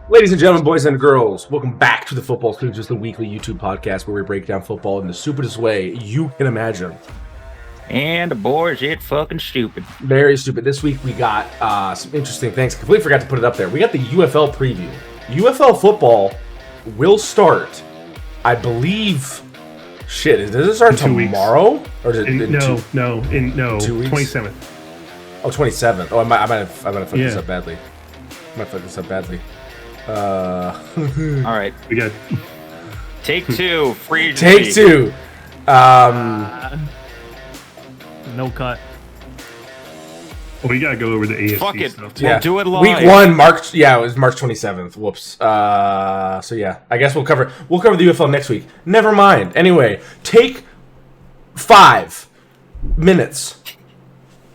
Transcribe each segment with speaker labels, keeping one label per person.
Speaker 1: Ladies and gentlemen, boys and girls, welcome back to the Football Stooges, the weekly YouTube podcast where we break down football in the stupidest way you can imagine.
Speaker 2: And boy, is it fucking stupid.
Speaker 1: Very stupid. This week we got some interesting things. Completely forgot to put it up there. We got the UFL preview. UFL football will start, I believe. Shit, does it start tomorrow? Or is it
Speaker 3: No,
Speaker 1: 2 weeks?
Speaker 3: 27th.
Speaker 1: Oh, 27th. Oh, I might have fucked this up badly.
Speaker 2: All right,
Speaker 3: We got
Speaker 2: take two. Free.
Speaker 1: Take two.
Speaker 4: No cut.
Speaker 3: we gotta go over the AFC
Speaker 2: Fuck it.
Speaker 3: stuff.
Speaker 2: We'll do it live.
Speaker 1: Week 1, March. Yeah, it was March 27th. Whoops. So yeah, I guess we'll cover the UFL next week. Never mind. Anyway, take 5 minutes.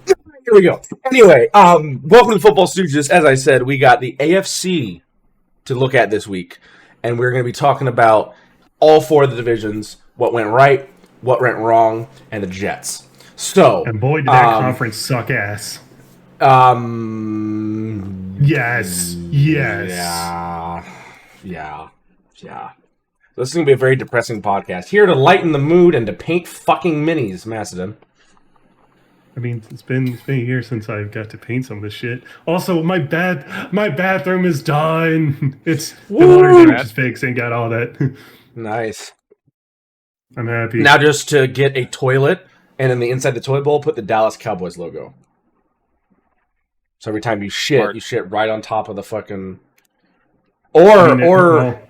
Speaker 1: Here we go. Anyway, welcome to Football Stooges. As I said, we got the AFC to look at this week, and we're going to be talking about all 4 of the divisions, what went right, what went wrong, and the Jets. So,
Speaker 3: And boy, did that conference suck ass. Yes.
Speaker 1: Yeah. This is going to be a very depressing podcast. Here to lighten the mood and to paint fucking minis, Macedon.
Speaker 3: I mean, it's been a year since I got to paint some of this shit. Also, my bathroom is done. It's the water damage is fixed and got all that.
Speaker 1: Nice.
Speaker 3: I'm happy.
Speaker 1: Now just to get a toilet, and in the inside the toilet bowl, put the Dallas Cowboys logo. So every time you shit right on top of the fucking... Or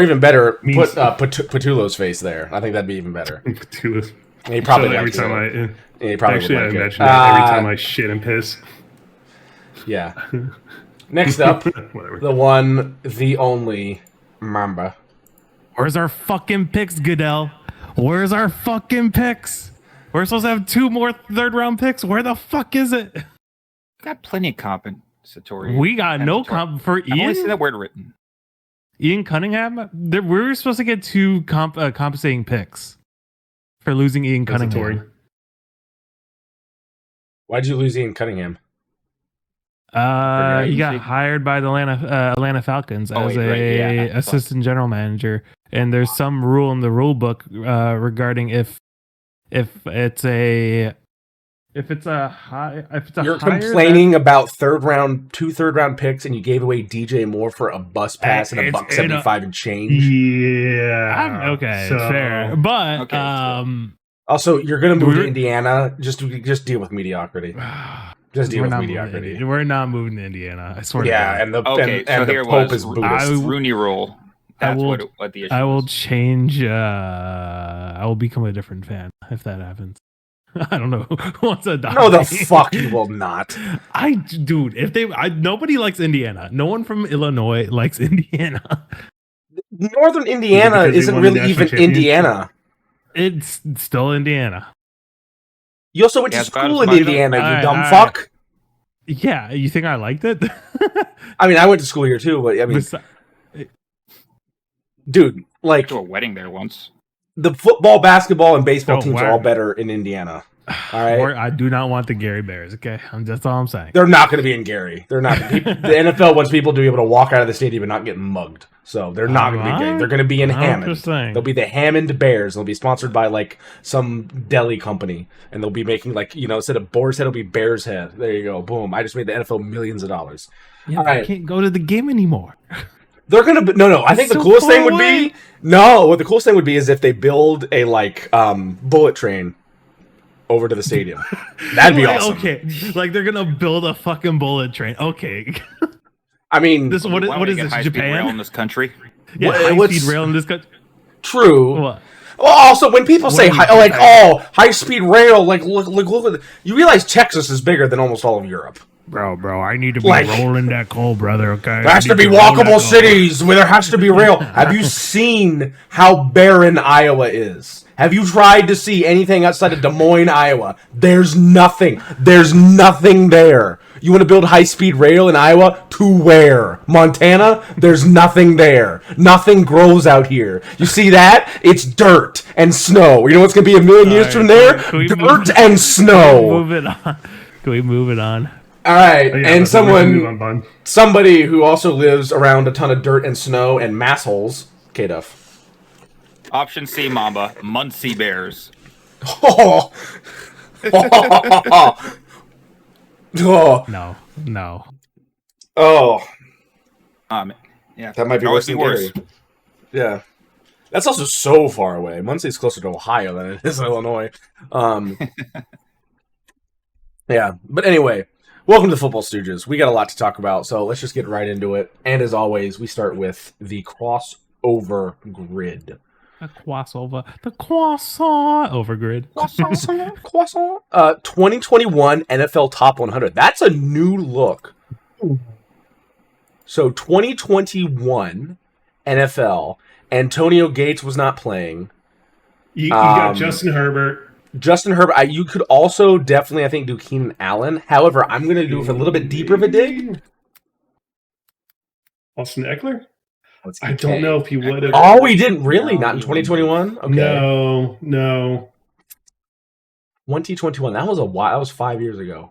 Speaker 1: even better, put Patulo's face there. I think that'd be even better.
Speaker 3: Patulo's.
Speaker 1: He probably
Speaker 3: every
Speaker 1: likes
Speaker 3: time
Speaker 1: it.
Speaker 3: I
Speaker 1: He probably
Speaker 3: actually
Speaker 1: would
Speaker 3: I
Speaker 1: like it.
Speaker 3: imagine that every time I shit and piss.
Speaker 1: Yeah. Next up,
Speaker 3: Whatever.
Speaker 1: the one, the only, Mamba.
Speaker 4: Where's our fucking picks, Goodell? Where's our fucking picks? We're supposed to have 2 more third-round picks. Where the fuck is it?
Speaker 2: Got plenty of compensatory.
Speaker 4: We got no comp for
Speaker 2: I only see
Speaker 4: Ian.
Speaker 2: that word written.
Speaker 4: Ian Cunningham. We were supposed to get 2 compensating picks for losing Ian Cunningham.
Speaker 1: Why'd you lose Ian Cunningham?
Speaker 4: He got hired by the Atlanta Falcons as assistant general manager, and there's some rule in the rule book regarding if it's a
Speaker 1: You're complaining about two third round picks, and you gave away DJ Moore for a bus pass and $1.75 and change.
Speaker 3: Yeah.
Speaker 4: Okay, fair, but
Speaker 1: Also, you're gonna move to Indiana. Just deal with mediocrity. Just deal with mediocrity.
Speaker 4: We're not moving to Indiana. I swear.
Speaker 1: Yeah,
Speaker 4: to God.
Speaker 1: and the Pope is Buddhist.
Speaker 2: Rooney Rule. That's what the issue is.
Speaker 4: I will change. I will become a different fan if that happens. I don't know who wants to die.
Speaker 1: No, the fuck you will not.
Speaker 4: Nobody likes Indiana. No one from Illinois likes Indiana.
Speaker 1: Northern Indiana isn't really even Indiana.
Speaker 4: It's still Indiana.
Speaker 1: You also went to school in Indiana, you dumb fuck.
Speaker 4: Yeah, you think I liked it?
Speaker 1: I mean, I went to school here too, but I mean, dude, like,
Speaker 2: to a wedding there once.
Speaker 1: The football, basketball, and baseball teams are all better in Indiana. All right,
Speaker 4: I do not want the Gary Bears. Okay, that's all I'm saying.
Speaker 1: They're not going to be in Gary. They're not. The NFL wants people to be able to walk out of the stadium and not get mugged. So they're not going to be in Gary. They're going to be in Hammond. They'll be the Hammond Bears. They'll be sponsored by like some deli company, and they'll be making instead of Boar's Head, it'll be Bear's Head. There you go. Boom! I just made the NFL millions of dollars.
Speaker 4: Yeah, I can't go to the game anymore.
Speaker 1: They're gonna no. I think the coolest thing would be what the coolest thing would be is if they build a bullet train over to the stadium. That'd be awesome.
Speaker 4: Okay, they're gonna build a fucking bullet train. Okay.
Speaker 1: I mean,
Speaker 4: what is this? Japan
Speaker 2: rail in this country?
Speaker 4: Yeah, high-speed rail in this country.
Speaker 1: True.
Speaker 4: What?
Speaker 1: Well, also when people say high-speed rail, look, you realize Texas is bigger than almost all of Europe.
Speaker 4: Bro, I need to be rolling that coal, brother, okay?
Speaker 1: There has to be walkable cities where there has to be rail. Have you seen how barren Iowa is? Have you tried to see anything outside of Des Moines, Iowa? There's nothing. There's nothing there. You want to build high-speed rail in Iowa? To where? Montana? There's nothing there. Nothing grows out here. You see that? It's dirt and snow. You know what's going to be a million years from there? Dirt and snow.
Speaker 4: Can we move it on?
Speaker 1: All right,
Speaker 3: Oh, yeah,
Speaker 1: and
Speaker 3: but we should move on, Bun.
Speaker 1: somebody who also lives around a ton of dirt and snow and mass holes. K-Duff.
Speaker 2: Option C, Mamba. Muncie Bears.
Speaker 1: Oh. Oh.
Speaker 4: No.
Speaker 1: Oh.
Speaker 2: Yeah.
Speaker 1: That might be worse than Gary. Yeah. That's also so far away. Muncie's closer to Ohio than it is Illinois. Yeah. But anyway, welcome to Football Stooges. We got a lot to talk about, so let's just get right into it. And as always, we start with the crossover grid.
Speaker 4: The croissant over grid.
Speaker 1: Croissant. 2021 NFL Top 100. That's a new look. So 2021 NFL. Antonio Gates was not playing.
Speaker 3: You got Justin Herbert.
Speaker 1: You could also definitely, I think, do Keenan Allen. However, I'm going to do it for a little bit deeper of a dig.
Speaker 3: Austin Eckler? I don't know if he would have.
Speaker 1: Oh, he didn't really? Not in 2021? Okay.
Speaker 3: No.
Speaker 1: 2021. That was a while. That was 5 years ago.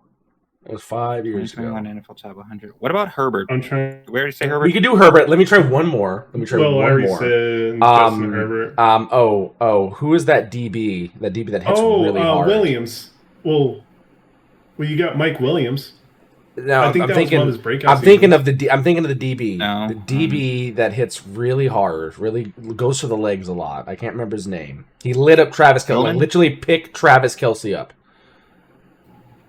Speaker 1: That was 5 years ago.
Speaker 2: NFL Top 100. What about Herbert?
Speaker 3: I'm trying.
Speaker 2: We already say Herbert?
Speaker 1: We could do Herbert. Let me try one more.
Speaker 3: I already said Justin Herbert.
Speaker 1: Who is that DB? That DB that hits really hard?
Speaker 3: Williams. Well, you got Mike Williams.
Speaker 1: No,
Speaker 3: I think that was one of his breakout
Speaker 1: I'm thinking of the DB.
Speaker 2: No.
Speaker 1: The DB that hits really hard, really goes for the legs a lot. I can't remember his name. He lit up Travis Kelce. Like, literally picked Travis Kelce up.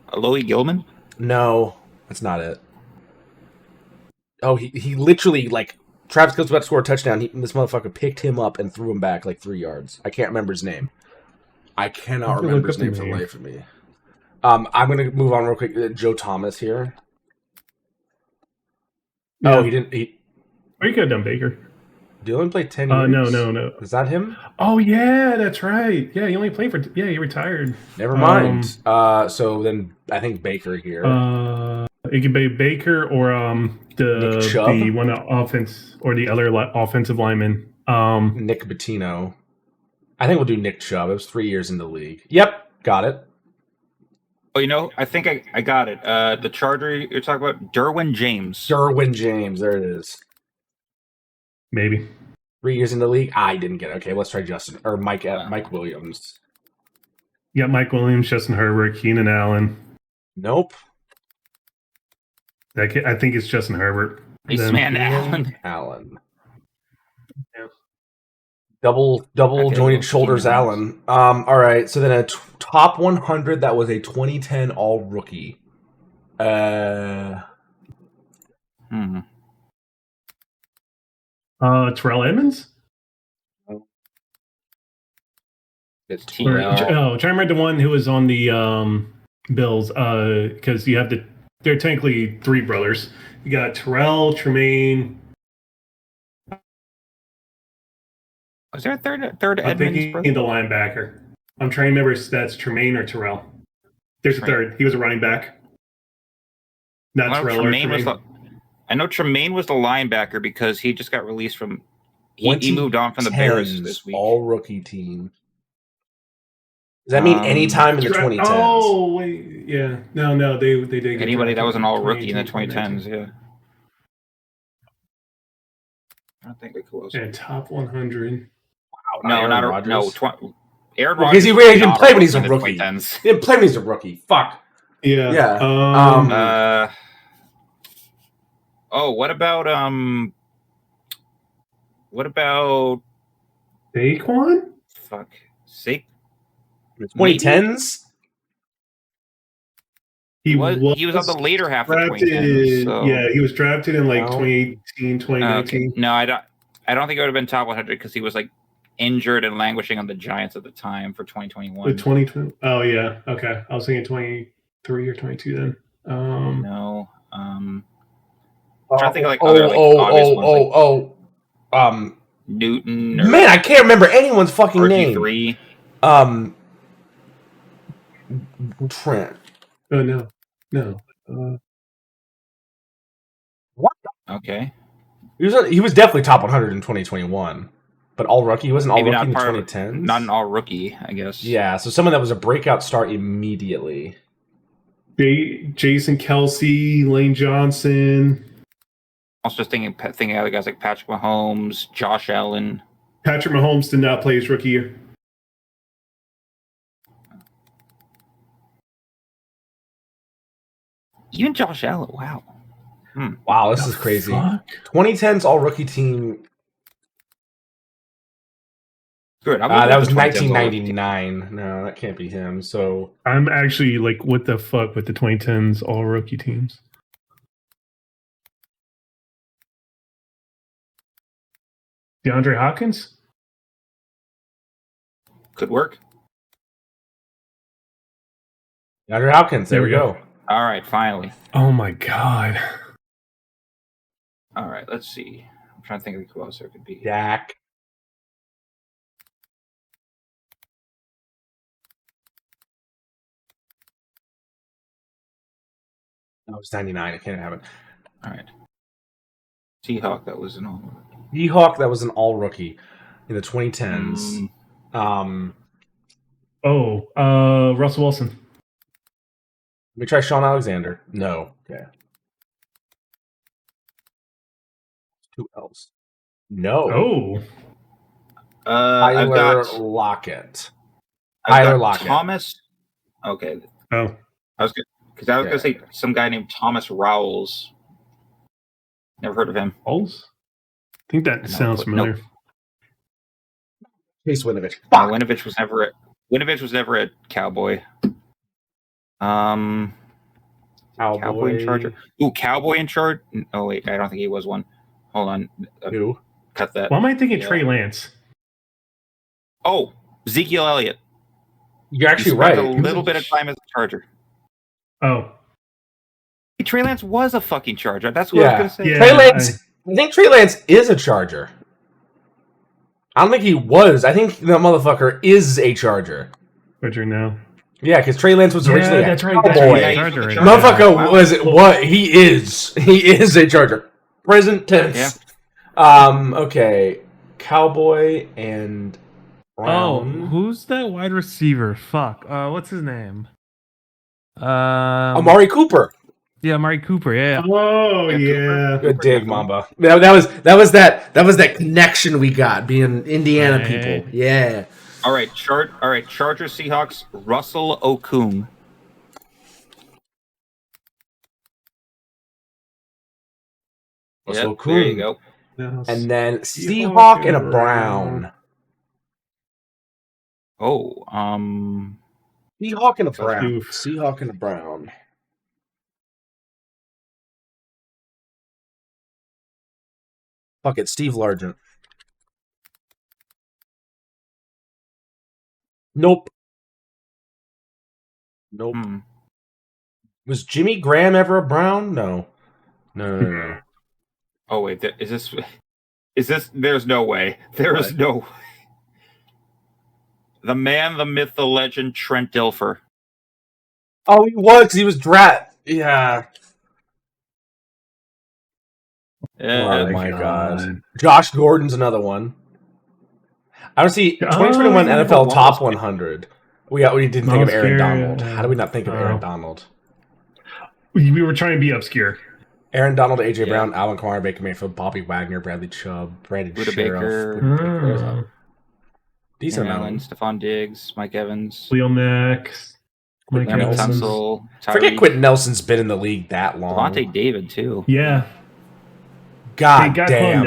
Speaker 2: Alohi Gilman?
Speaker 1: No, that's not it. Oh, he literally, like, Travis Kelce was about to score a touchdown. This motherfucker picked him up and threw him back like 3 yards. I can't remember his name. I cannot remember his name for the life of me. I'm going to move on real quick. Joe Thomas here.
Speaker 3: Yeah.
Speaker 1: Oh, he didn't.
Speaker 3: Or you could have done Baker.
Speaker 1: Dylan played 10 years.
Speaker 3: No.
Speaker 1: Is that him?
Speaker 3: Oh, yeah, that's right. Yeah, he only played for... Yeah, he retired.
Speaker 1: Never mind. So then I think Baker here.
Speaker 3: It could be Baker or the one offense or the other offensive lineman.
Speaker 1: Nick Bettino. I think we'll do Nick Chubb. It was 3 years in the league. Yep, got it.
Speaker 2: Oh, I think I got it. The Charger you're talking about, Derwin James.
Speaker 1: There it is.
Speaker 3: Maybe
Speaker 1: 3 years in the league. I didn't get it. Okay, let's try Justin or Mike Williams.
Speaker 3: Yeah, Mike Williams, Justin Herbert, Keenan Allen.
Speaker 1: Nope.
Speaker 3: I think it's Justin Herbert.
Speaker 1: Allen. Yeah. Double jointed shoulders, Allen. All right. So then a top 100 that was a 2010 All Rookie.
Speaker 3: Terrell Edmonds.
Speaker 2: It's
Speaker 3: trying to remember the one who was on the Bills. Because you have they're technically three brothers. You got Terrell, Tremaine.
Speaker 2: Was there a third
Speaker 3: I'm
Speaker 2: Edmonds brother?
Speaker 3: The linebacker. I'm trying to remember if that's Tremaine or Terrell. There's a third. He was a running back. Not Terrell or Tremaine.
Speaker 2: I know Tremaine was the linebacker because he just got released from... He moved on from the Bears this week.
Speaker 1: All-rookie team. Does that mean any time in the 2010s?
Speaker 3: Oh, wait. Yeah. No, they did.
Speaker 2: Anybody that was an all-rookie in the 2010s, yeah. I don't think it was.
Speaker 3: And top 100.
Speaker 2: Wow. No, Aaron Rodgers. Aaron
Speaker 1: Because
Speaker 2: Rodgers.
Speaker 1: he didn't play when he's a rookie. He didn't play when he's a rookie. Fuck.
Speaker 3: Yeah.
Speaker 2: What about
Speaker 3: Saquon?
Speaker 2: Fuck.
Speaker 1: 2010s?
Speaker 3: He was
Speaker 2: on the later half of 2010s. So.
Speaker 3: Yeah, he was drafted in 2018, 2019.
Speaker 2: Okay. No, I don't think it would have been top 100 because he was injured and languishing on the Giants at the time for 2021.
Speaker 3: The 2020. Oh yeah, okay. I was thinking 23 or 22 then.
Speaker 2: No. I'm trying to think of other obvious ones. Newton.
Speaker 1: Man, I can't remember anyone's fucking name. Trent.
Speaker 3: Oh no.
Speaker 1: What?
Speaker 2: Okay.
Speaker 1: He was definitely top 100 in 2021, but all rookie. He wasn't all rookie in the 2010s.
Speaker 2: Not an all rookie, I guess.
Speaker 1: Yeah, so someone that was a breakout start immediately.
Speaker 3: Jason Kelsey, Lane Johnson.
Speaker 2: Also just thinking other guys like Patrick Mahomes, Josh Allen.
Speaker 3: Patrick Mahomes did not play his rookie year.
Speaker 2: Even Josh Allen, wow.
Speaker 1: Wow, this is crazy. Fuck? 2010's all-rookie team.
Speaker 2: Good.
Speaker 1: That was 1999. No, that can't be him. So
Speaker 3: I'm actually like, what the fuck with the 2010s all-rookie teams? DeAndre Hopkins?
Speaker 2: Could work.
Speaker 1: DeAndre Hopkins. There we go.
Speaker 2: All right, finally.
Speaker 3: Oh my god.
Speaker 2: All right, let's see. I'm trying to think of who else there could be.
Speaker 1: Dak. That was 99. I can't have it.
Speaker 2: All right. Seahawk, that was an all.
Speaker 1: Seahawk, that was an all rookie in the 2010s.
Speaker 3: Russell Wilson.
Speaker 1: Let me try Sean Alexander. No. Okay. 2 L's. No.
Speaker 3: Oh.
Speaker 1: Tyler Lockett.
Speaker 2: Tyler Lockett. Thomas. Okay.
Speaker 3: Oh.
Speaker 2: I was gonna say some guy named Thomas Rawls. Never heard of him.
Speaker 3: Rawls? I think that sounds familiar.
Speaker 2: Nope.
Speaker 1: Chase Winovich.
Speaker 2: Winovich was never a Cowboy. Cowboy and Charger. Ooh, Cowboy and Charger. Oh wait, I don't think he was one. Hold on.
Speaker 1: Who?
Speaker 2: Cut that.
Speaker 3: Why am I thinking Trey Lance?
Speaker 2: Oh, Ezekiel Elliott.
Speaker 1: You're actually right.
Speaker 2: A little bit of time as a Charger.
Speaker 3: Oh.
Speaker 2: Trey Lance was a fucking Charger. That's what I was going to say.
Speaker 1: Yeah, Trey Lance. I think Trey Lance is a Charger. I don't think he was. I think the motherfucker is a Charger.
Speaker 3: Charger now.
Speaker 1: Yeah, because Trey Lance was originally a Cowboy.
Speaker 3: Right.
Speaker 1: Motherfucker was it? What he is? He is a Charger. Present tense. Yeah. Okay. Cowboy and Brown.
Speaker 4: Oh, who's that wide receiver? Fuck. What's his name?
Speaker 1: Amari Cooper.
Speaker 4: Yeah, Amari Cooper. Yeah.
Speaker 3: Oh yeah.
Speaker 1: Good dig, Mamba. That was that connection we got being Indiana people. Yeah.
Speaker 2: All right, Chargers, Seahawks, Russell Okung.
Speaker 1: Russell Okung.
Speaker 2: There you go.
Speaker 1: And then Seahawk and a Brown.
Speaker 2: Oh,
Speaker 1: Seahawk and a Brown. Seahawk and a Brown. Fuck it, Steve Largent. Nope. Was Jimmy Graham ever a Brown? No. No.
Speaker 2: Oh wait, is this? There's no way. There is no way. The man, the myth, the legend, Trent Dilfer.
Speaker 1: Oh, he was. He was Drat. Yeah. Oh my god. Josh Gordon's another one. I don't see 2021 NFL Top 100. We didn't think of Aaron Donald. How do we not think of Aaron Donald?
Speaker 3: We were trying to be obscure.
Speaker 1: Aaron Donald, AJ Brown, Alvin Kamara, Baker Mayfield, Bobby Wagner, Bradley Chubb, Brandon Sheriff. Decent amount.
Speaker 2: Stephon Diggs, Mike Evans,
Speaker 3: Leo Mack,
Speaker 2: Mike Tunsil.
Speaker 1: Forget Quentin Nelson's been in the league that long.
Speaker 2: Devontae David too.
Speaker 3: Yeah.
Speaker 1: God damn.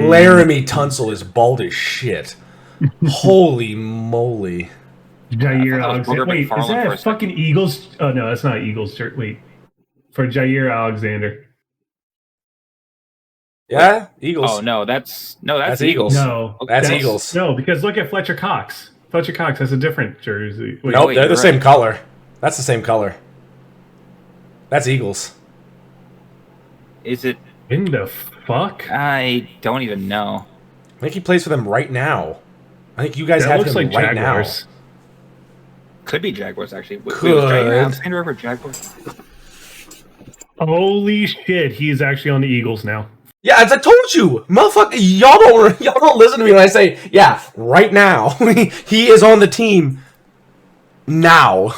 Speaker 1: Laramie Tunsil is bald as shit. Holy moly.
Speaker 3: Jair Alexander. Wait, is that fucking Eagles? Oh, no, that's not Eagles. Wait. For Jair Alexander.
Speaker 1: Yeah, Eagles.
Speaker 2: Oh, no, that's Eagles.
Speaker 3: No.
Speaker 1: That's Eagles.
Speaker 3: No, because look at Fletcher Cox. Fletcher Cox has a different jersey.
Speaker 1: Nope, they're the same color. That's the same color. That's Eagles.
Speaker 2: Is it?
Speaker 3: In the fuck?
Speaker 2: I don't even know.
Speaker 1: I think he plays for them right now. I think you guys have him like right Jaguars. Now.
Speaker 2: Could be Jaguars, actually.
Speaker 1: Could.
Speaker 2: Jaguars?
Speaker 3: Holy shit, he's actually on the Eagles now.
Speaker 1: Yeah, as I told you, motherfucker, y'all don't listen to me when I say, yeah, right now. He is on the team now.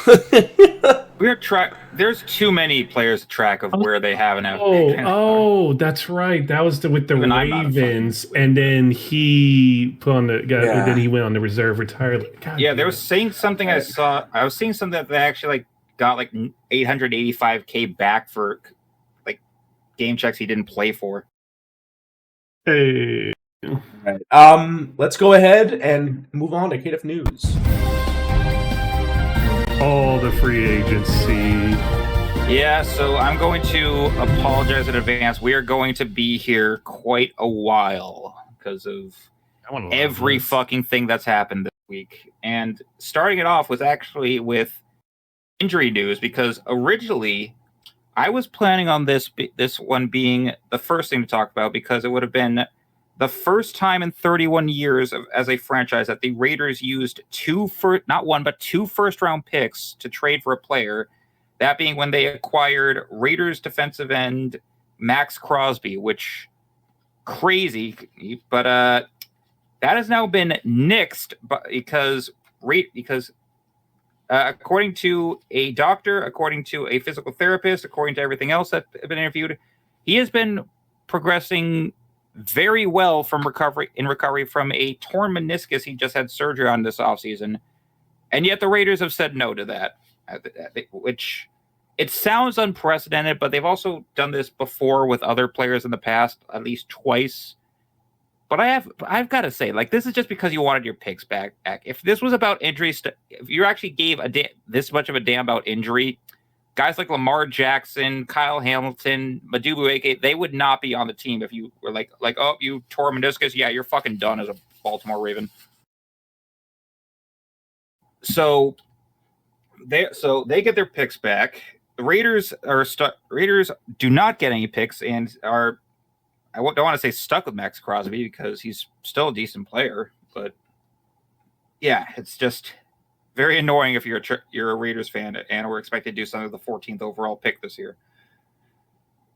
Speaker 2: There's too many players to track of where they have an
Speaker 3: Oh, that's right. That was with the Ravens, and then he put on then he went on the reserve retired.
Speaker 2: They were saying something. I was seeing something that they actually got 885K back for game checks he didn't play for.
Speaker 3: Hey.
Speaker 1: Right. Let's go ahead and move on to KDF News.
Speaker 3: All the free agency.
Speaker 2: Yeah, so I'm going to apologize in advance. We are going to be here quite a while because of every fucking thing that's happened this week. And starting it off was actually with injury news, because originally I was planning on this one being the first thing to talk about, because it would have been the first time in 31 years as a franchise that the Raiders used two first-round picks to trade for a player, that being when they acquired Raiders defensive end Max Crosby, which crazy, but that has now been nixed because according to a doctor, according to a physical therapist, according to everything else that's been interviewed, he has been progressing very well from recovery from a torn meniscus he just had surgery on this offseason. And yet the Raiders have said no to that, which it sounds unprecedented, but they've also done this before with other players in the past, at least twice. But I've got to say, this is just because you wanted your picks back. If this was about injuries, if you actually gave this much of a damn about injury, guys like Lamar Jackson, Kyle Hamilton, Madubuike, they would not be on the team if you were oh, you tore meniscus. Yeah, you're fucking done as a Baltimore Raven. So they get their picks back. The Raiders Raiders do not get any picks and are, I don't want to say stuck with Max Crosby because he's still a decent player, but yeah, it's just very annoying if you're a Raiders fan and we're expected to do something with the 14th overall pick this year.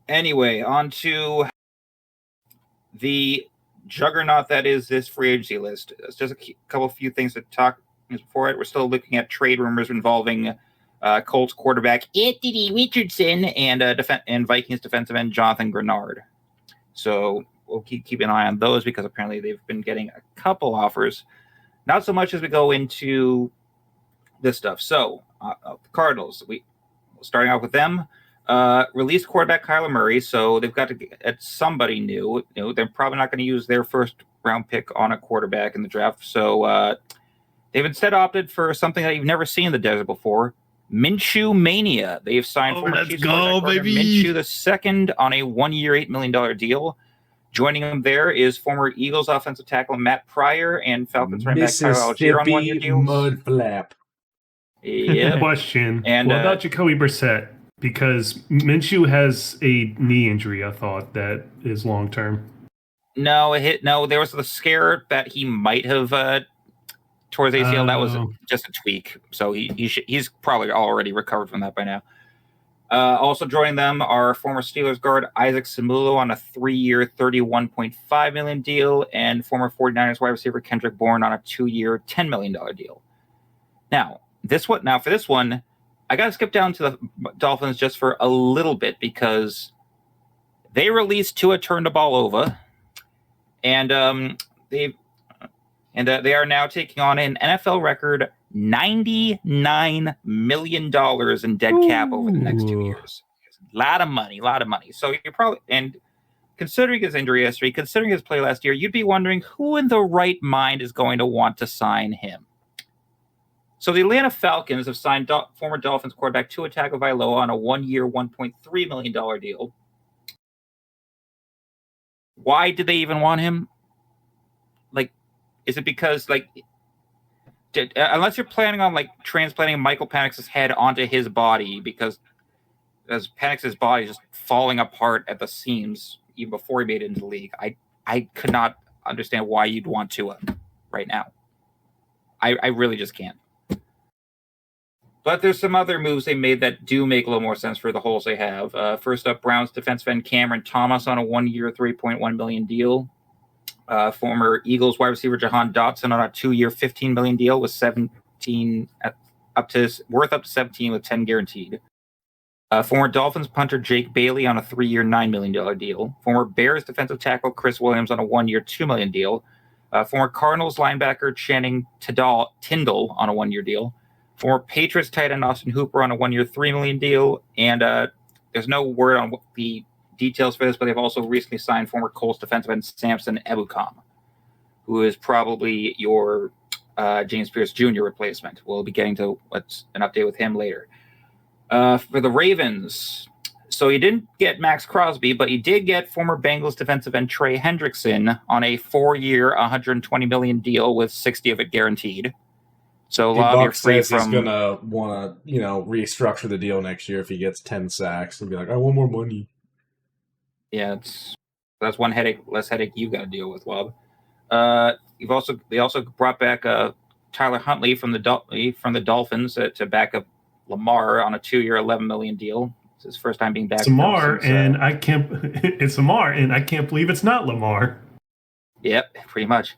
Speaker 2: Anyway, on to the juggernaut that is this free agency list. It's just a few things to talk before it. We're still looking at trade rumors involving Colts quarterback Anthony Richardson and Vikings defensive end Jonathan Grenard. So we'll keep an eye on those because apparently they've been getting a couple offers. Not so much as we go into this stuff. So the Cardinals, starting off with them, released quarterback Kyler Murray. So they've got to get somebody new. They're probably not going to use their first round pick on a quarterback in the draft. So they've instead opted for something that you've never seen in the desert before. Minshew Mania. They've signed former Chiefs quarterback Minshew II on a 1-year, $8 million deal. Joining him there is former Eagles offensive tackle Matt Pryor and Falcons running back Tyler Algier on 1-year deals.
Speaker 1: Mud flap.
Speaker 3: Yeah. Question. And what about Jacoby Brissett? Because Minshew has a knee injury, I thought, that is long term.
Speaker 2: No, there was the scare that he might have tore his ACL. That was just a tweak. So he's probably already recovered from that by now. Also joining them are former Steelers guard Isaac Seumalo on a 3-year, $31.5 million deal, and former 49ers wide receiver Kendrick Bourne on a 2-year, $10 million deal. Now, for this one, I got to skip down to the Dolphins just for a little bit because they released Tua Tagovailoa, and they are now taking on an NFL record $99 million in dead cap over the next 2 years. A lot of money. So you're probably, and considering his injury history, considering his play last year, you'd be wondering who in the right mind is going to want to sign him. So the Atlanta Falcons have signed former Dolphins quarterback Tua Tagovailoa on a 1-year, $1.3 million deal. Why did they even want him? Is it because, unless you're planning on, transplanting Michael Penix's head onto his body, because as Penix's body is just falling apart at the seams even before he made it into the league, I could not understand why you'd want Tua right now. I really just can't. But there's some other moves they made that do make a little more sense for the holes they have. First up, Browns defensive end Cameron Thomas on a 1-year, $3.1 million deal. Former Eagles wide receiver Jahan Dotson on a 2-year, $15 million deal with 17 worth up to 17 with 10 guaranteed. Former Dolphins punter Jake Bailey on a 3-year, $9 million deal. Former Bears defensive tackle Chris Williams on a 1-year, $2 million deal. Former Cardinals linebacker Channing Tindall on a 1-year deal. Former Patriots tight end Austin Hooper on a 1-year, $3 million deal. And there's no word on what the details for this, but they've also recently signed former Colts defensive end Samson Ebukam, who is probably your James Pierce Jr. replacement. We'll be getting to what's an update with him later. For the Ravens, so he didn't get Max Crosby, but he did get former Bengals defensive end Trey Hendrickson on a 4-year, $120 million deal with 60 of it guaranteed. So
Speaker 1: Buck says he's gonna want to, restructure the deal next year if he gets 10 sacks. He'll be like, I want more money.
Speaker 2: Yeah, that's one less headache you've got to deal with, Wob. They also brought back Tyler Huntley from the Dolphins to back up Lamar on a 2-year, $11 million deal. It's his first time being back.
Speaker 3: It's Lamar, and I can't believe it's not Lamar.
Speaker 2: Yep, pretty much.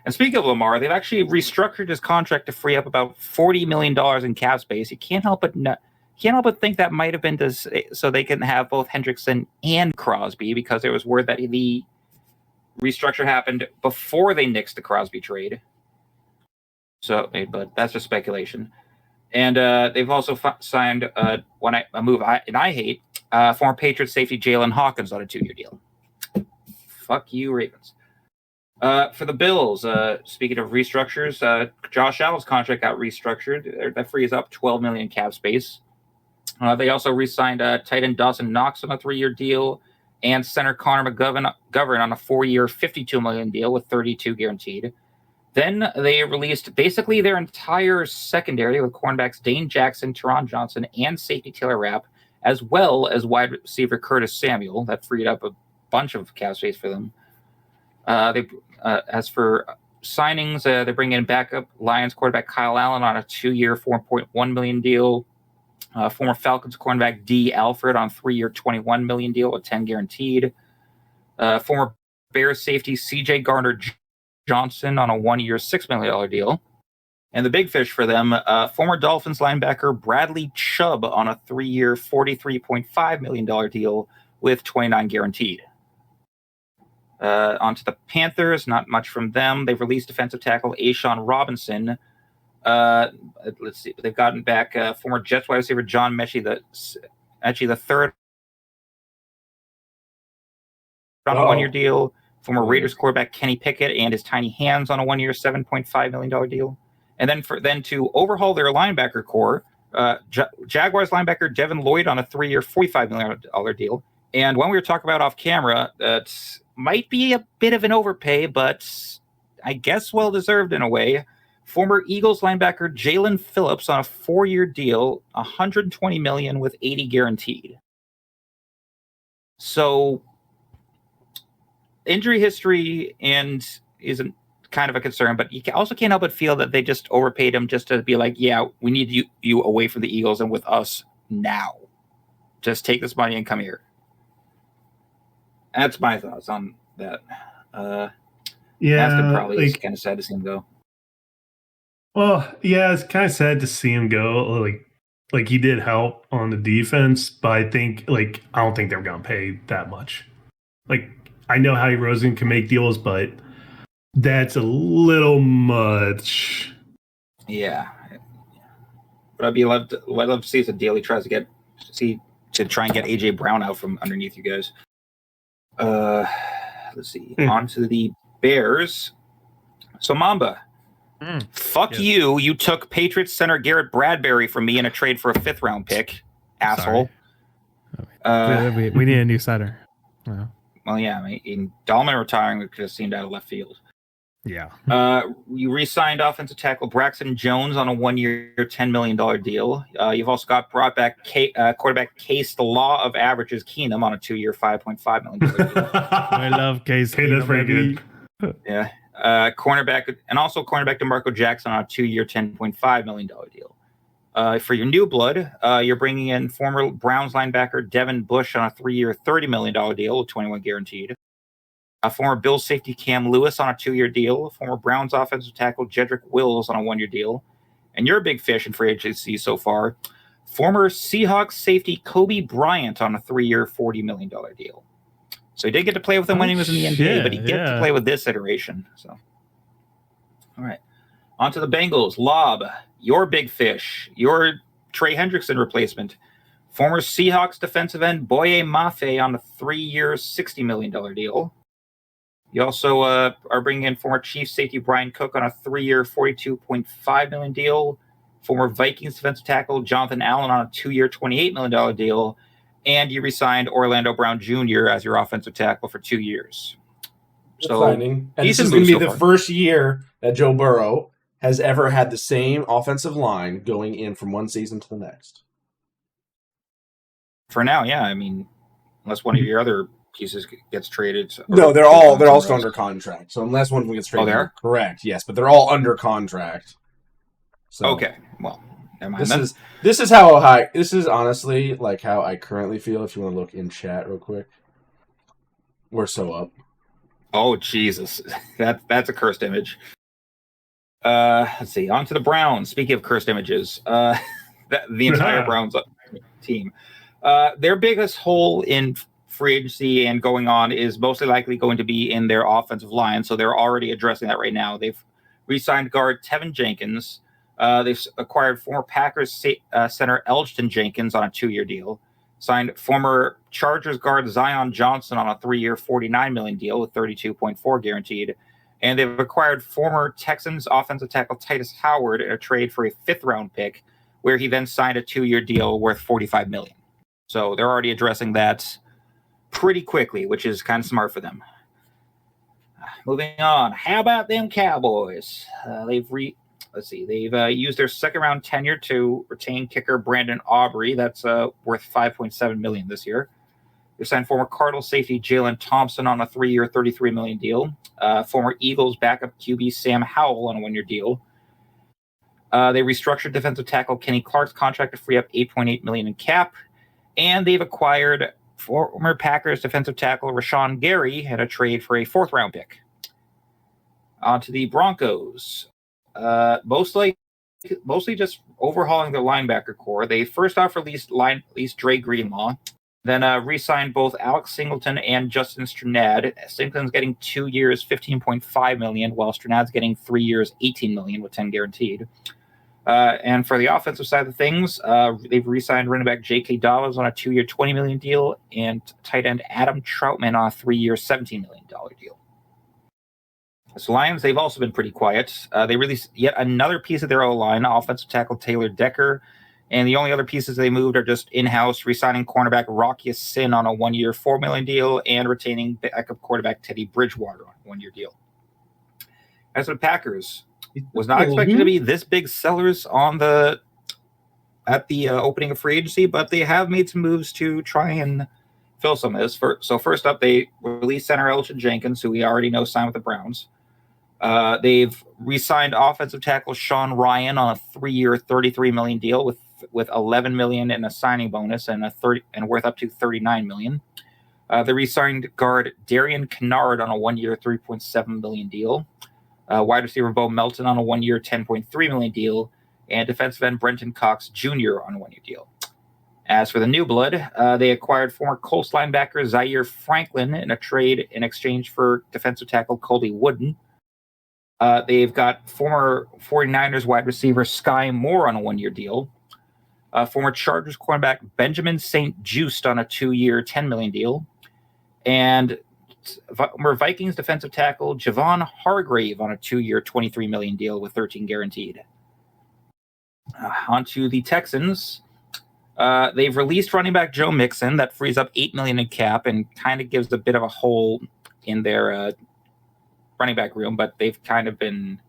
Speaker 2: And speaking of Lamar, they've actually restructured his contract to free up about $40 million in cap space. You can't help but think that might have been so they can have both Hendrickson and Crosby, because there was word that the restructure happened before they nixed the Crosby trade. So, but that's just speculation. And they've also signed a move I hate, former Patriots safety Jalen Hawkins on a 2-year deal. Fuck you, Ravens. For the Bills, speaking of restructures, Josh Allen's contract got restructured. That frees up $12 million cap space. They also re-signed tight end Dawson Knox on a 3-year deal, and center Connor McGovern on a 4-year, $52 million deal with 32 guaranteed. Then they released basically their entire secondary with cornerbacks Dane Jackson, Teron Johnson, and safety Taylor Rapp, as well as wide receiver Curtis Samuel. That freed up a bunch of cap space for them. As for signings, they bring in backup Lions quarterback Kyle Allen on a 2-year, $4.1 million deal. Former Falcons cornerback D. Alfred on a 3-year, $21 million deal with 10 guaranteed. Former Bears safety C.J. Gardner-Johnson on a 1-year, $6 million deal. And the big fish for them, former Dolphins linebacker Bradley Chubb on a 3-year, $43.5 million deal with 29 guaranteed. On to the Panthers, not much from them. They've released defensive tackle A'Shawn Robinson. Let's see. They've gotten back former Jets wide receiver John Mechie the third on a 1-year deal. Former Raiders quarterback Kenny Pickett and his tiny hands on a 1-year, $7.5 million deal. And then to overhaul their linebacker core, Jaguars linebacker Devin Lloyd on a 3-year, $45 million deal. And when we were talking about off camera, that might be a bit of an overpay, but I guess well deserved in a way. Former Eagles linebacker Jalen Phillips on a 4-year deal, $120 million with 80 guaranteed. So injury history isn't kind of a concern, but you also can't help but feel that they just overpaid him just to be like, yeah, we need you away from the Eagles and with us now. Just take this money and come here. That's my thoughts on that. Aston probably is kind of sad to see him go.
Speaker 3: Well, yeah, it's kind of sad to see him go. Like he did help on the defense, but I don't think they're going to pay that much. Like, I know Howie Rosen can make deals, but that's a little much.
Speaker 2: Yeah, but I'd love to see a deal he tries to try and get AJ Brown out from underneath you guys. Let's see. On to the Bears. So Mamba. Fuck you. You took Patriots center Garrett Bradbury from me in a trade for a 5th-round pick. Asshole.
Speaker 4: We need a new center.
Speaker 2: Yeah. Well, yeah. In Dahlman retiring, it could have seemed out of left field.
Speaker 4: Yeah.
Speaker 2: You re-signed offensive tackle Braxton Jones on a 1-year, $10 million deal. You've also brought back quarterback Case the Law of Averages Keenum on a 2-year, $5.5 million deal.
Speaker 4: I love Case.
Speaker 3: Hey, that's very good.
Speaker 2: Yeah. Cornerback DeMarco Jackson on a 2-year, $10.5 million deal. For your new blood, you're bringing in former Browns linebacker Devin Bush on a 3-year, $30 million deal with 21 guaranteed. Former Bills safety Cam Lewis on a 2-year deal. Former Browns offensive tackle Jedrick Wills on a 1-year deal. And your big fish in free agency so far, former Seahawks safety Kobe Bryant on a 3-year, $40 million deal. So he did get to play with him when he was in the NBA, but he get to play with this iteration. So, all right. On to the Bengals. Lob, your big fish, your Trey Hendrickson replacement. Former Seahawks defensive end Boye Mafe on a 3-year, $60 million deal. You also are bringing in former Chiefs safety Brian Cook on a 3-year, $42.5 million deal. Former Vikings defensive tackle Jonathan Allen on a 2-year, $28 million deal. And you re-signed Orlando Brown Jr. as your offensive tackle for 2 years.
Speaker 1: So signing. And this is going to be the first year that Joe Burrow has ever had the same offensive line going in from one season to the next.
Speaker 2: For now, yeah. I mean, unless one of your other pieces gets traded.
Speaker 1: No, they're all still under contract. So unless one of them gets traded,
Speaker 2: they're
Speaker 1: correct. Yes, but they're all under contract. So
Speaker 2: okay, well, never mind.
Speaker 1: This is how high. This is honestly like how I currently feel. If you want to look in chat real quick, we're so up.
Speaker 2: Oh Jesus, that's a cursed image. Let's see. On to the Browns. Speaking of cursed images, the entire Browns team. Their biggest hole in free agency and going on is mostly likely going to be in their offensive line. So they're already addressing that right now. They've re-signed guard Tevin Jenkins. They've acquired former Packers center Elgton Jenkins on a 2-year deal. Signed former Chargers guard Zion Johnson on a 3-year, $49 million deal with $32.4 guaranteed. And they've acquired former Texans offensive tackle Titus Howard in a trade for a 5th-round pick, where he then signed a 2-year deal worth $45 million. So they're already addressing that pretty quickly, which is kind of smart for them. Moving on. How about them Cowboys? They've used their 2nd-round tenure to retain kicker Brandon Aubrey. That's worth $5.7 million this year. They signed former Cardinals safety Jalen Thompson on a 3-year, $33 million deal. Former Eagles backup QB Sam Howell on a 1-year deal. They restructured defensive tackle Kenny Clark's contract to free up $8.8 million in cap. And they've acquired former Packers defensive tackle Rashawn Gary in a trade for a 4th-round pick. On to the Broncos. Mostly just overhauling their linebacker core. They first off released Dre Greenlaw, then re-signed both Alex Singleton and Justin Strnad. Singleton's getting 2 years, $15.5 million, while Strnad's getting 3 years, $18 million with 10 guaranteed. And for the offensive side of things, they've re-signed running back J.K. Dobbins on a 2-year, $20 million deal, and tight end Adam Troutman on a 3-year, $17 million deal. So Lions, they've also been pretty quiet. They released yet another piece of their O-line, offensive tackle Taylor Decker, and the only other pieces they moved are just in-house, re-signing cornerback Rocky Sin on a 1-year, $4 million deal, and retaining backup quarterback Teddy Bridgewater on a 1-year deal. As for the Packers, was not expected to be this big sellers at the opening of free agency, but they have made some moves to try and fill some of this. So first up, they released center Elgton Jenkins, who we already know signed with the Browns. They've re-signed offensive tackle Sean Ryan on a 3-year, $33 million deal with $11 million in a signing bonus and worth up to $39 million. They re-signed guard Darian Kennard on a 1-year, $3.7 million deal. Wide receiver Bo Melton on a 1-year, $10.3 million deal, and defensive end Brenton Cox Jr. on a 1-year deal. As for the new blood, they acquired former Colts linebacker Zaire Franklin in a trade in exchange for defensive tackle Colby Wooden. They've got former 49ers wide receiver Sky Moore on a 1-year deal. Former Chargers cornerback Benjamin St. Juste on a 2-year, $10 million deal. And former Vikings defensive tackle Javon Hargrave on a 2-year, $23 million deal with 13 guaranteed. On to the Texans. They've released running back Joe Mixon. That frees up $8 million in cap and kind of gives a bit of a hole in their running back room, but they've kind of been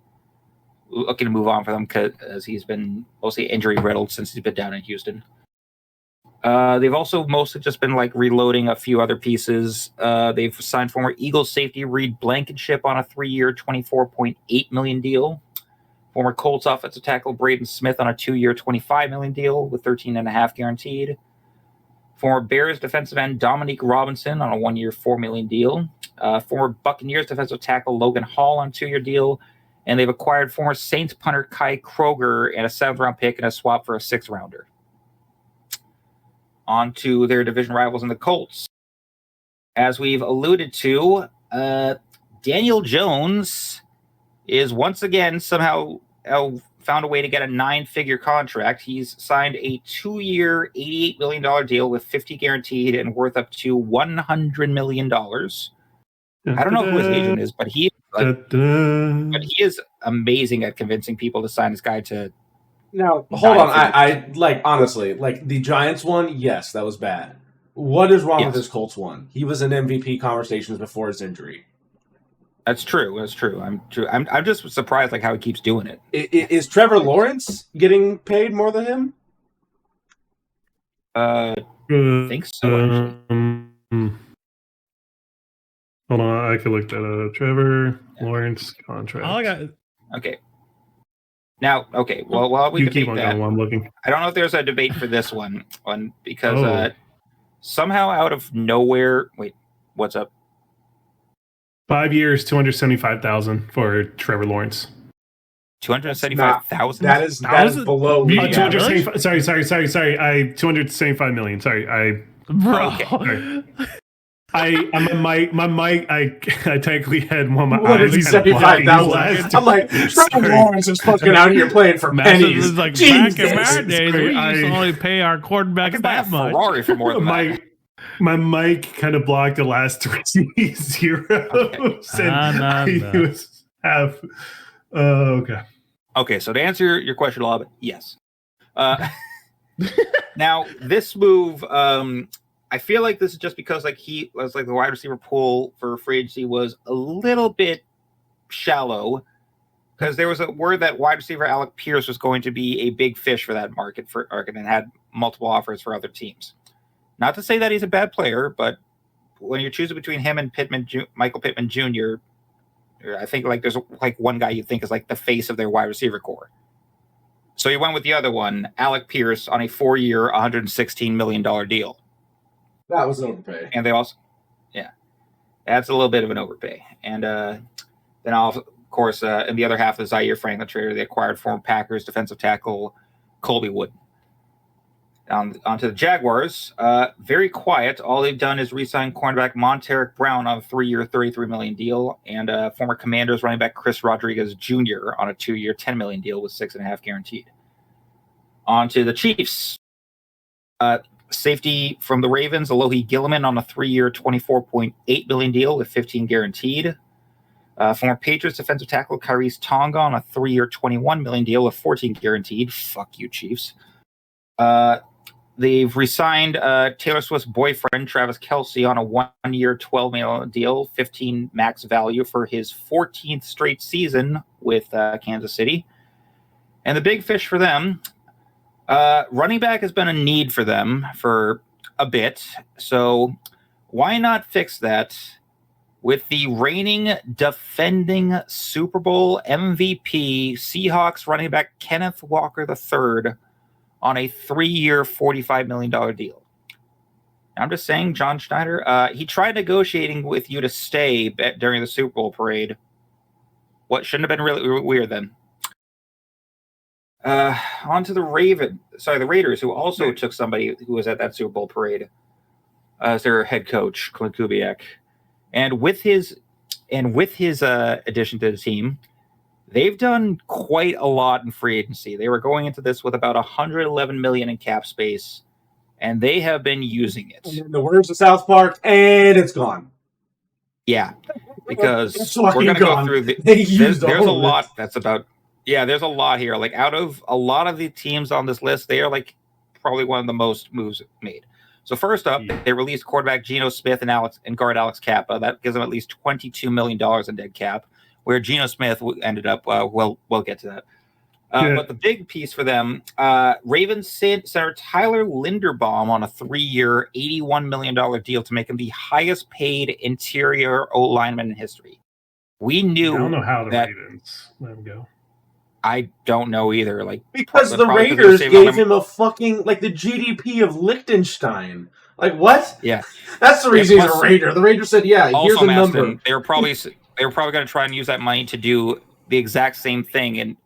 Speaker 2: looking to move on for them because he's been mostly injury riddled since he's been down in Houston. They've also mostly just been reloading a few other pieces. They've signed former Eagles safety Reed Blankenship on a 3-year, $24.8 million deal. Former Colts offensive tackle Braden Smith on a 2-year, $25 million deal with $13.5 guaranteed. Former Bears defensive end Dominique Robinson on a 1-year, $4 million deal. Former Buccaneers defensive tackle Logan Hall on a 2-year deal. And they've acquired former Saints punter Kai Kroger and a 7th-round pick and a swap for a 6th-rounder. On to their division rivals in the Colts. As we've alluded to, Daniel Jones is once again somehow found a way to get a 9-figure contract. He's signed a 2-year, $88 million deal with $50 guaranteed and worth up to $100 million. I don't know who his agent is, but he is amazing at convincing people to sign this guy to.
Speaker 1: Now, hold on. I like, honestly, like the Giants one, yes, that was bad. What is wrong with this Colts one? He was in MVP conversations before his injury.
Speaker 2: That's true. I'm just surprised like how he keeps doing it.
Speaker 1: Is Trevor Lawrence getting paid more than him?
Speaker 2: I think so.
Speaker 3: Hold on, I could look that up. Trevor Lawrence contract.
Speaker 4: All I got.
Speaker 2: Okay. Now, okay. Well, while we
Speaker 3: keep
Speaker 2: debate
Speaker 3: on
Speaker 2: that,
Speaker 3: going while I'm looking.
Speaker 2: I don't know if there's a debate for this one because somehow out of nowhere. Wait, what's up?
Speaker 3: 5 years, $275,000 for Trevor Lawrence.
Speaker 2: 275,000.
Speaker 1: That is below.
Speaker 3: Sorry. $275 million. Sorry,
Speaker 4: bro.
Speaker 2: Okay.
Speaker 3: My mic. I technically had one of my
Speaker 1: What
Speaker 3: eyes.
Speaker 1: is he, 75,000? I'm like, Trevor Lawrence is fucking out here playing for pennies.
Speaker 4: Is like
Speaker 1: Jesus.
Speaker 4: back in my days, we used to only pay our quarterbacks that much.
Speaker 2: Ferrari for more than that.
Speaker 3: My mic kind of blocked the last 3 zeros.
Speaker 2: Okay.
Speaker 3: He was half. Okay.
Speaker 2: Okay, so to answer your question, Lob, yes. Now, this move, I feel like this is just because like he was like the wide receiver pool for free agency was a little bit shallow because there was a word that wide receiver Alec Pierce was going to be a big fish for that market and had multiple offers for other teams. Not to say that he's a bad player, but when you're choosing between him and Michael Pittman Jr., I think like there's like one guy you think is like the face of their wide receiver core. So he went with the other one, Alec Pierce, on a 4-year, $116 million deal.
Speaker 1: That was an overpay.
Speaker 2: And they also, that's a little bit of an overpay. And then, of course, in the other half of the Zaire Franklin trade, they acquired former Packers defensive tackle Colby Wood. Onto the Jaguars, very quiet. All they've done is re-sign cornerback Monteric Brown on a 3-year, $33 million deal, and former Commanders running back Chris Rodriguez Jr. on a 2-year, $10 million deal with $6.5 guaranteed. Onto the Chiefs. Safety from the Ravens, Alohi Gilliman on a 3-year, $24.8 million deal with $15 guaranteed. Former Patriots defensive tackle Kyrese Tonga on a 3-year, $21 million deal with $14 guaranteed. Fuck you, Chiefs. They've re-signed Taylor Swift's boyfriend, Travis Kelce, on a 1-year, $12 million deal, 15 max value for his 14th straight season with Kansas City. And the big fish for them, running back has been a need for them for a bit. So why not fix that with the reigning, defending Super Bowl MVP Seahawks running back Kenneth Walker III on a 3-year, $45 million deal. I'm just saying, John Schneider, he tried negotiating with you to stay during the Super Bowl parade. What shouldn't have been really weird then. On to the Raiders, who also took somebody who was at that Super Bowl parade as their head coach, Clint Kubiak. And with his addition to the team, they've done quite a lot in free agency. They were going into this with about $111 million in cap space, and they have been using it.
Speaker 1: In the words of South Park, and it's gone.
Speaker 2: Yeah, because we're going to go through there's a lot that's about. Yeah, there's a lot here. Like out of a lot of the teams on this list, they are like probably one of the most moves made. So first up, they released quarterback Geno Smith and guard Alex Kappa. That gives them at least $22 million in dead cap. Where Geno Smith ended up, we'll get to that. But the big piece for them, Ravens center Tyler Linderbaum on a 3-year, $81 million deal to make him the highest paid interior O-lineman in history. We knew
Speaker 3: I don't know how the Ravens let him go.
Speaker 2: I don't know either. Like
Speaker 1: because the Raiders gave him a fucking like the GDP of Liechtenstein. Like what?
Speaker 2: Yeah,
Speaker 1: that's the reason he's a Raider. The Raiders said, "Yeah, here's a number."
Speaker 2: They were probably going to try and use that money to do the exact same thing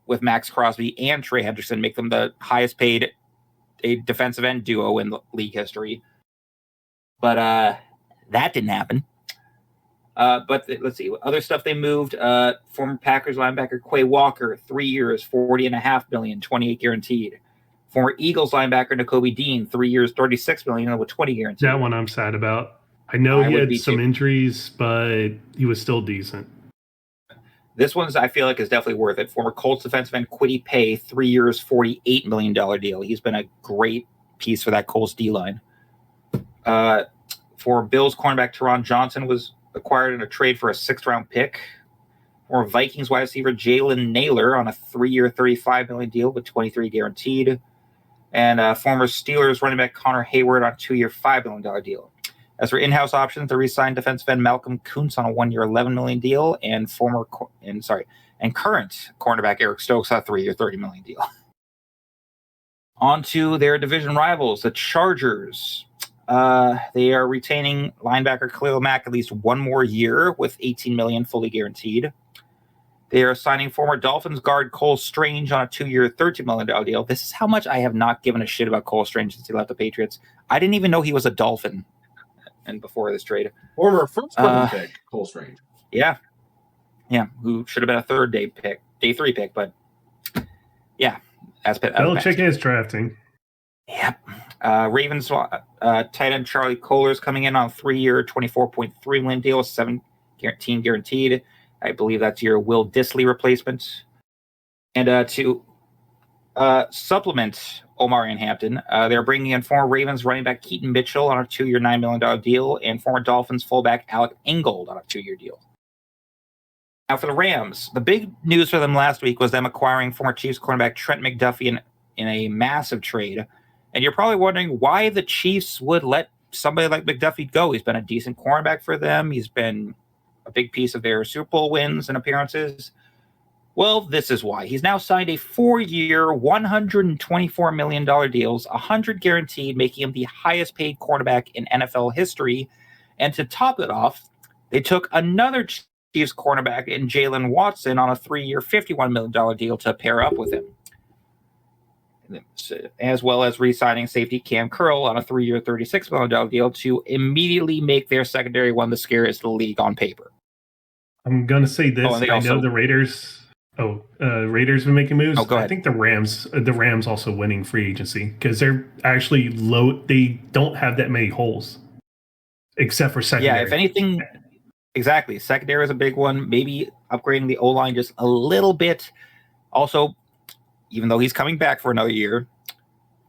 Speaker 2: with Max Crosby and Trey Hendrickson, make them the highest paid a defensive end duo in league history. But that didn't happen. But let's see. Other stuff they moved. Former Packers linebacker Quay Walker, 3 years, $40.5 million, 28 guaranteed. Former Eagles linebacker Nakobe Dean, 3 years, $36 million with 20 guaranteed.
Speaker 3: That one I'm sad about. I know he had some injuries, but he was still decent.
Speaker 2: This one's, I feel like, is definitely worth it. Former Colts defensive end Kwity Paye, 3 years, $48 million deal. He's been a great piece for that Colts D-line. For Bills cornerback Teron Johnson was acquired in a trade for a 6th-round pick. Or Vikings wide receiver Jalen Naylor on a 3-year, $35 million deal with 23 guaranteed. And former Steelers running back Connor Hayward on a 2-year, $5 million deal. As for in-house options, they re-signed defensive end Malcolm Kuntz on a 1-year, $11 million deal, and current cornerback Eric Stokes on a 3-year, $30 million deal. On to their division rivals, the Chargers. They are retaining linebacker Khalil Mack at least one more year with $18 million fully guaranteed. They are signing former Dolphins guard Cole Strange on a 2-year, $13 million deal. This is how much I have not given a shit about Cole Strange since he left the Patriots. I didn't even know he was a Dolphin. And before this trade,
Speaker 5: former first-round pick Cole Strange.
Speaker 2: Yeah, who should have been a day 3 pick, but yeah,
Speaker 3: Belichick is drafting.
Speaker 2: Yep. Ravens tight end Charlie Kolar's coming in on a 3-year, $24.3 million deal with 17 guaranteed. I believe that's your Will Dissly replacement. And to supplement Omarion Hampton, they're bringing in former Ravens running back Keaton Mitchell on a 2-year, $9 million deal, and former Dolphins fullback Alec Ingold on a 2-year deal. Now for the Rams, the big news for them last week was them acquiring former Chiefs cornerback Trent McDuffie in a massive trade. And you're probably wondering why the Chiefs would let somebody like McDuffie go. He's been a decent cornerback for them. He's been a big piece of their Super Bowl wins and appearances. Well, this is why. He's now signed a 4-year, $124 million deals, 100 guaranteed, making him the highest paid cornerback in NFL history. And to top it off, they took another Chiefs cornerback in Jalen Watson on a 3-year, $51 million deal to pair up with him. As well as re-signing safety Cam Curl on a 3-year, $36 million deal to immediately make their secondary one of the scariest in the league on paper.
Speaker 3: I'm going to say this. I know the Raiders... Raiders been making moves.
Speaker 2: Go ahead.
Speaker 3: I think the Rams also winning free agency because they're actually low. They don't have that many holes, except for secondary.
Speaker 2: Yeah, if anything, exactly. Secondary is a big one. Maybe upgrading the O-line just a little bit. Also, even though he's coming back for another year,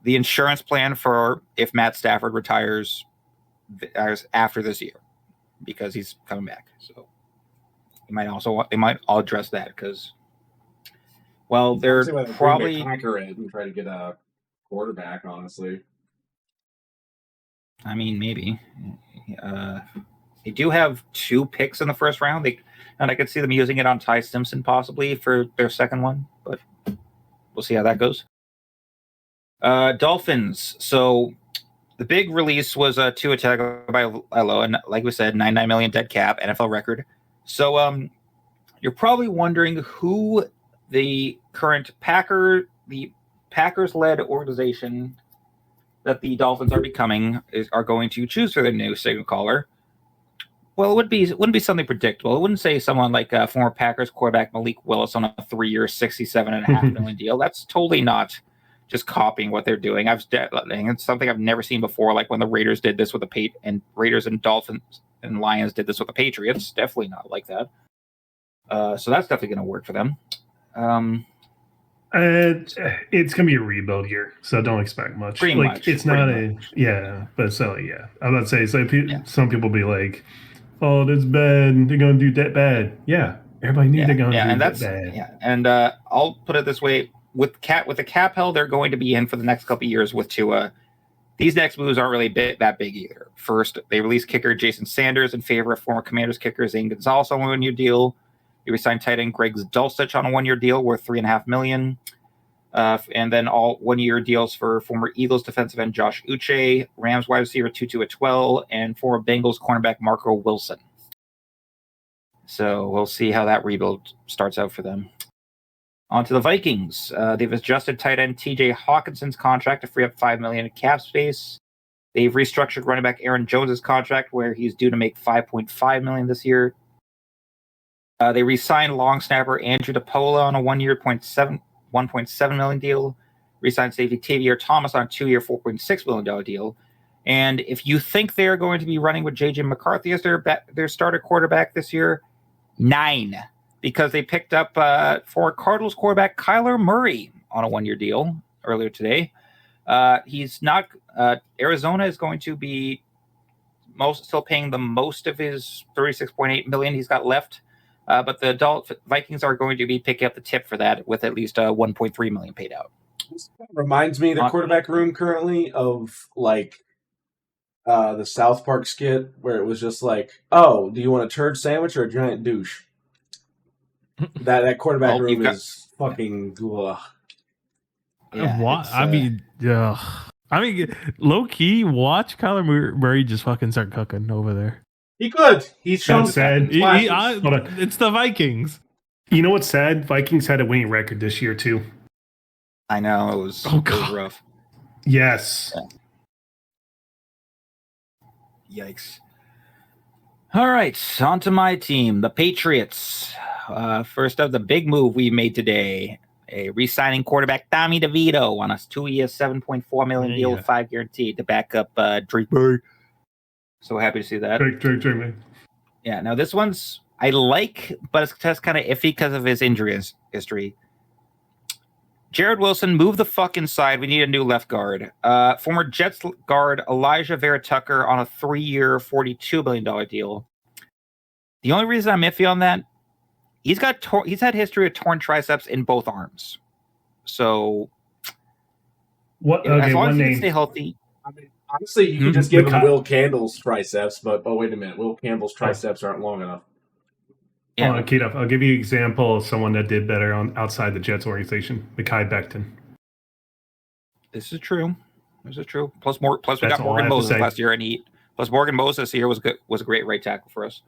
Speaker 2: the insurance plan for if Matt Stafford retires after this year because he's coming back. So they might all address that because. Well, they're probably
Speaker 5: conquer it and try to get a quarterback. Honestly,
Speaker 2: I mean, maybe they do have 2 picks in the first round. And I could see them using it on Ty Simpson possibly for their second one, but we'll see how that goes. Dolphins. So the big release was Tua Tagovailoa, and like we said, $99 million dead cap, NFL record. So you're probably wondering who. The current Packers-led organization that the Dolphins are becoming are going to choose for their new signal caller. Well, it wouldn't be something predictable. It wouldn't say someone like former Packers quarterback Malik Willis on a 3-year, $67.5 million deal. That's totally not just copying what they're doing. It's something I've never seen before. Like when the Raiders did this with the Raiders and Dolphins and Lions did this with the Patriots. Definitely not like that. So that's definitely going to work for them.
Speaker 3: It's gonna be a rebuild here, so don't expect much. It's not but I'm about to say some people be like, "Oh, that's bad. They're gonna do that bad." Yeah, everybody knew they're gonna do that bad.
Speaker 2: Yeah, and I'll put it this way: with the cap held, they're going to be in for the next couple of years with Tua. These next moves aren't really that big either. First, they released kicker Jason Sanders in favor of former Commanders kicker Zane Gonzalez on a 1-year deal. They re-signed tight end Greg Dulcich on a 1-year deal worth $3.5 million. And then all 1-year deals for former Eagles defensive end Josh Uche, Rams wide receiver Tutu Atwell, and former Bengals cornerback Marco Wilson. So we'll see how that rebuild starts out for them. On to the Vikings. They've adjusted tight end TJ Hawkinson's contract to free up $5 million in cap space. They've restructured running back Aaron Jones's contract, where he's due to make $5.5 million this year. They re-signed long snapper Andrew DePola on a 1-year, $1.7 million deal. Re-signed safety Tavier Thomas on a 2-year, $4.6 million deal. And if you think they're going to be running with J.J. McCarthy as their starter quarterback this year, 9. Because they picked up former Cardinals quarterback Kyler Murray on a 1-year deal earlier today. He's not. Arizona is going to be still paying the most of his $36.8 million he's got left, but the adult Vikings are going to be picking up the tip for that with at least $1.3 million paid out.
Speaker 1: This reminds me, the quarterback room currently, of like the South Park skit where it was just like, "Oh, do you want a turd sandwich or a giant douche?" That quarterback room is fucking. Ugh.
Speaker 4: Yeah, what? I mean, low key, watch Kyler Murray just fucking start cooking over there.
Speaker 1: He could. He's shown
Speaker 3: sad.
Speaker 4: It's the Vikings.
Speaker 3: You know what's sad? Vikings had a winning record this year too.
Speaker 2: I know, it was rough.
Speaker 3: Yes.
Speaker 2: Yeah. Yikes. All right, on to my team, the Patriots. First up, the big move we made today. Re-signing quarterback Tommy DeVito on a 2-year, $7.4 million deal with 5 guaranteed to back up Drake May. So happy to see that.
Speaker 3: Drake May.
Speaker 2: Yeah, now this one's I like, but it's just kind of iffy because of his injury history. Jared Wilson, move the fuck inside. We need a new left guard. Former Jets guard Elijah Vera Tucker on a 3-year, $42 million deal. The only reason I'm iffy on that, he's had history of torn triceps in both arms. So, as long as he can stay healthy.
Speaker 1: I mean, honestly, you can just give him Will Campbell's triceps, but wait a minute, Will Campbell's triceps aren't long enough.
Speaker 3: Yeah. Keith, I'll give you an example of someone that did better outside the Jets organization, Mekhi Becton.
Speaker 2: This is true. Plus we got Morgan Moses last year, and Morgan Moses this year was a great right tackle for us,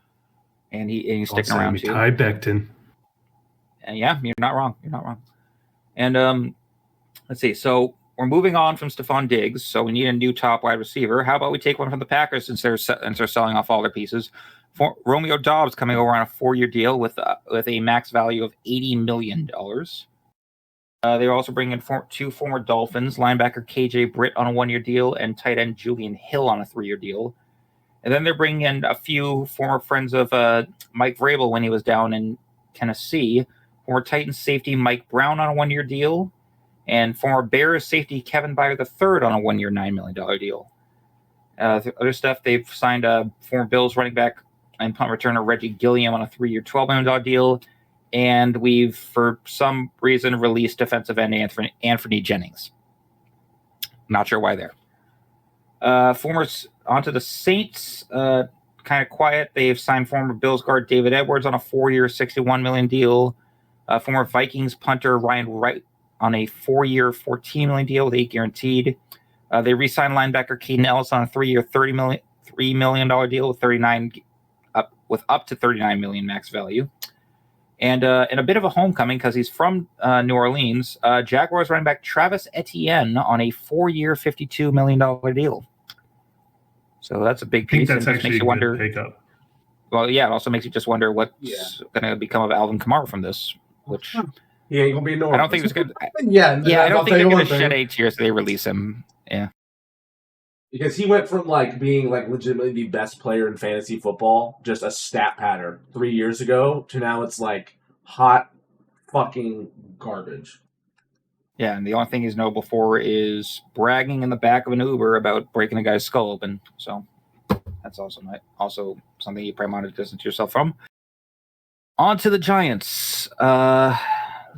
Speaker 2: and he's sticking around too.
Speaker 3: Mekhi Becton.
Speaker 2: And yeah, you're not wrong. And let's see. So we're moving on from Stephon Diggs. So we need a new top wide receiver. How about we take one from the Packers since they're selling off all their pieces? Romeo Doubs coming over on a 4-year deal with a max value of $80 million. They're also bringing in 2 former Dolphins, linebacker KJ Britt on a 1-year deal and tight end Julian Hill on a 3-year deal. And then they're bringing in a few former friends of Mike Vrabel when he was down in Tennessee, former Titans safety Mike Brown on a 1-year deal, and former Bears safety Kevin Byard III on a 1-year, $9 million deal. The other stuff, they've signed a former Bills running back and punt returner Reggie Gilliam on a 3-year, $12 million deal. And we've, for some reason, released defensive end Anthony Jennings. Not sure why there. Onto the Saints, kind of quiet. They've signed former Bills guard David Edwards on a 4-year, $61 million deal. Former Vikings punter Ryan Wright on a 4-year, $14 million deal with 8 guaranteed. They re-signed linebacker Keaton Ellis on a 3-year, $3 million deal with up to $39 million max value. And in a bit of a homecoming, because he's from New Orleans, Jaguars running back Travis Etienne on a 4-year, $52 million deal. So that's a big piece.
Speaker 3: I think that's actually a good pickup.
Speaker 2: Well, yeah, it also makes you just wonder what's going to become of Alvin Kamara from this. Which
Speaker 1: he ain't going to be normal.
Speaker 2: I don't think it's good.
Speaker 1: I don't
Speaker 2: think they're going to shed 8 years so they release him. Yeah.
Speaker 1: Because he went from being legitimately the best player in fantasy football, just a stat pattern 3 years ago, to now it's hot fucking garbage.
Speaker 2: Yeah, and the only thing he's notable for is bragging in the back of an Uber about breaking a guy's skull open. So that's also something you probably want to distance yourself from. On to the Giants. Let's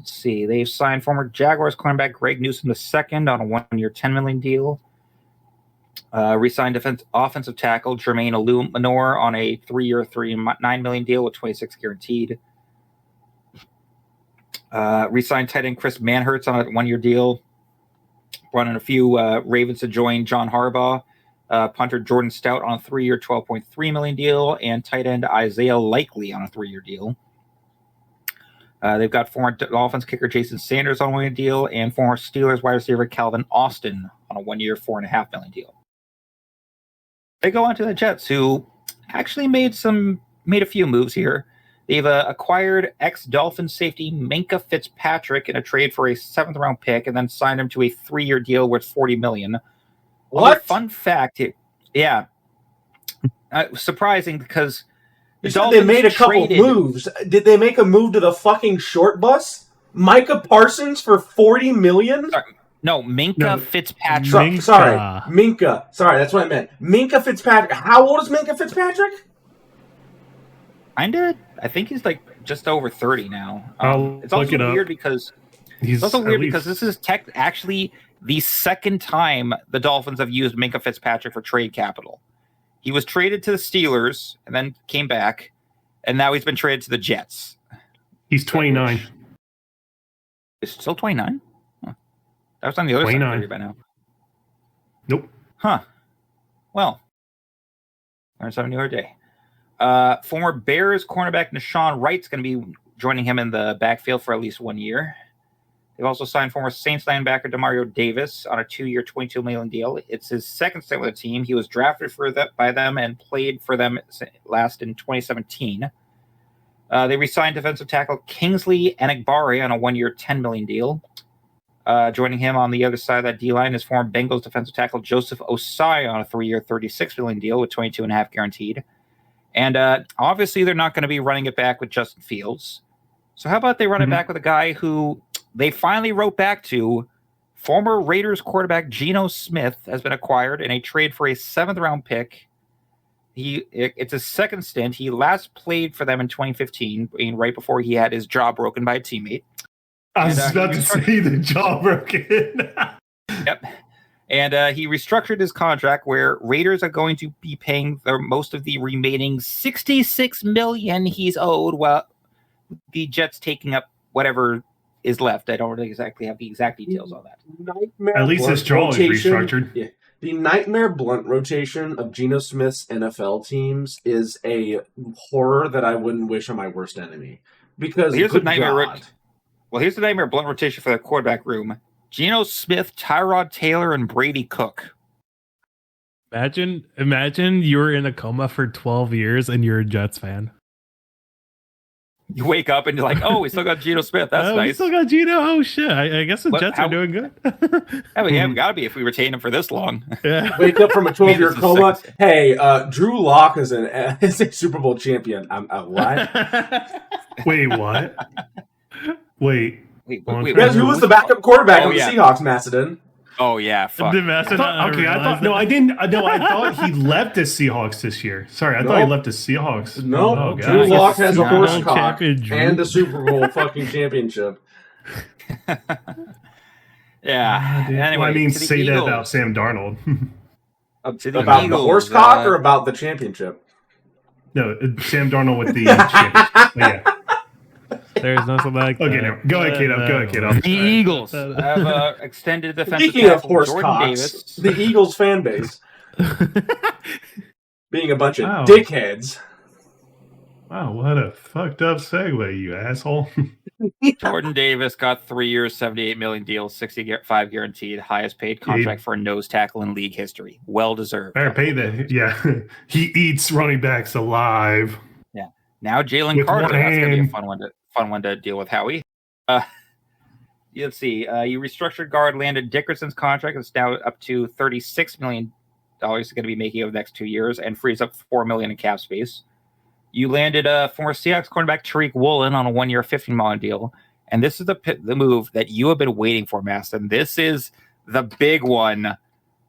Speaker 2: see. They've signed former Jaguars cornerback Greg Newsome II on a 1-year, $10 million deal. Re-signed offensive tackle Jermaine Illuminor on a 3-year, $9 million deal with 26 guaranteed. Re-signed tight end Chris Manhertz on a 1-year deal. Brought in a few Ravens to join John Harbaugh. punter Jordan Stout on a 3-year, $12.3 million deal, and tight end Isaiah Likely on a 3-year deal. They've got former Dolphins kicker Jason Sanders on a 1-year deal, and former Steelers wide receiver Calvin Austin on a 1-year, $4.5 million deal. They go on to the Jets, who actually made a few moves here. They've acquired ex-Dolphin safety Minkah Fitzpatrick in a trade for a 7th-round pick, and then signed him to a 3-year deal worth $40 million.
Speaker 1: What?
Speaker 2: Fun fact here. Yeah. Surprising because
Speaker 1: you said they made a couple moves. Did they make a move to the fucking short bus? Micah Parsons for $40 million?
Speaker 2: No, Minkah Fitzpatrick.
Speaker 1: Sorry, Minkah. Sorry, that's what I meant. Minkah Fitzpatrick. How old is Minkah Fitzpatrick?
Speaker 2: I think he's like just over 30 now.
Speaker 3: It's also
Speaker 2: weird because this is actually the second time the Dolphins have used Minkah Fitzpatrick for trade capital. He was traded to the Steelers and then came back, and now he's been traded to the Jets.
Speaker 3: He's 29.
Speaker 2: He's still 29? Huh. That was on the other 29. Side by now.
Speaker 3: Nope.
Speaker 2: Huh. Well, learn something new every day. Former Bears cornerback Nashawn Wright's going to be joining him in the backfield for at least 1 year. They've also signed former Saints linebacker Demario Davis on a 2-year, $22 million deal. It's his second stint with the team. He was drafted by them and played for them last in 2017. They re-signed defensive tackle Kingsley Enagbare on a 1-year, $10 million deal. Joining him on the other side of that D-line is former Bengals defensive tackle Joseph Osai on a 3-year, $36 million deal with $22.5 guaranteed. And obviously, they're not going to be running it back with Justin Fields. So how about they run it back with a guy who they finally wrote back to? Former Raiders quarterback Geno Smith has been acquired in a trade for a 7th-round pick. It's his second stint. He last played for them in 2015, right before he had his jaw broken by a teammate.
Speaker 3: I was about to say the jaw broken.
Speaker 2: Yep. And he restructured his contract where Raiders are going to be paying most of the remaining $66 million he's owed, while the Jets taking up whatever is left. I don't really exactly have the exact details on that.
Speaker 3: At least his jaw is restructured.
Speaker 1: Yeah. The nightmare blunt rotation of Geno Smith's NFL teams is a horror that I wouldn't wish on my worst enemy. Because
Speaker 2: here's the nightmare blunt rotation for the quarterback room. Geno Smith, Tyrod Taylor, and Brady Cook.
Speaker 4: Imagine you were in a coma for 12 years and you're a Jets fan.
Speaker 2: You wake up and you're like, oh, we still got Geno Smith. That's nice.
Speaker 4: We still got Geno. Oh, shit. I guess the Jets are doing good.
Speaker 2: Yeah, we got to be if we retain him for this long.
Speaker 4: Yeah.
Speaker 1: Wake up from a 12-year coma. Hey, Drew Lock is a Super Bowl champion. What?
Speaker 3: Wait, what? Wait,
Speaker 1: who was the backup quarterback of the Seahawks, Macedon?
Speaker 2: Oh yeah, fuck.
Speaker 3: I thought he left the Seahawks this year. Sorry, I thought he left the Seahawks.
Speaker 1: No, Drew Lock has a horse cock and a Super Bowl fucking championship.
Speaker 2: Yeah.
Speaker 3: Anyway, well, I mean, say that about Sam Darnold.
Speaker 1: About the horse cock or about the championship?
Speaker 3: No, Sam Darnold with the championship. Yeah.
Speaker 4: There's nothing like that.
Speaker 3: Okay, go ahead, kiddo.
Speaker 2: The Eagles have extended defensive
Speaker 1: Speaking of
Speaker 2: tackle
Speaker 1: horse
Speaker 2: Jordan
Speaker 1: cocks,
Speaker 2: Davis.
Speaker 1: The Eagles fan base being a bunch of dickheads.
Speaker 3: Wow, what a fucked up segue, you asshole.
Speaker 2: Jordan Davis got 3 years, $78 million deal, 65 guaranteed, highest paid contract for a nose tackle in league history. Well deserved.
Speaker 3: Better pay that. Yeah, he eats running backs alive.
Speaker 2: Yeah. Now Jalen Carter. That's gonna be a fun one to deal with, Howie. Let's see. You restructured guard Landon Dickerson's contract. It's now up to $36 million. He's going to be making over the next 2 years and frees up $4 million in cap space. You landed former Seahawks cornerback Tariq Woolen on a 1-year, $15 million deal. And this is the move that you have been waiting for, Maston. This is the big one.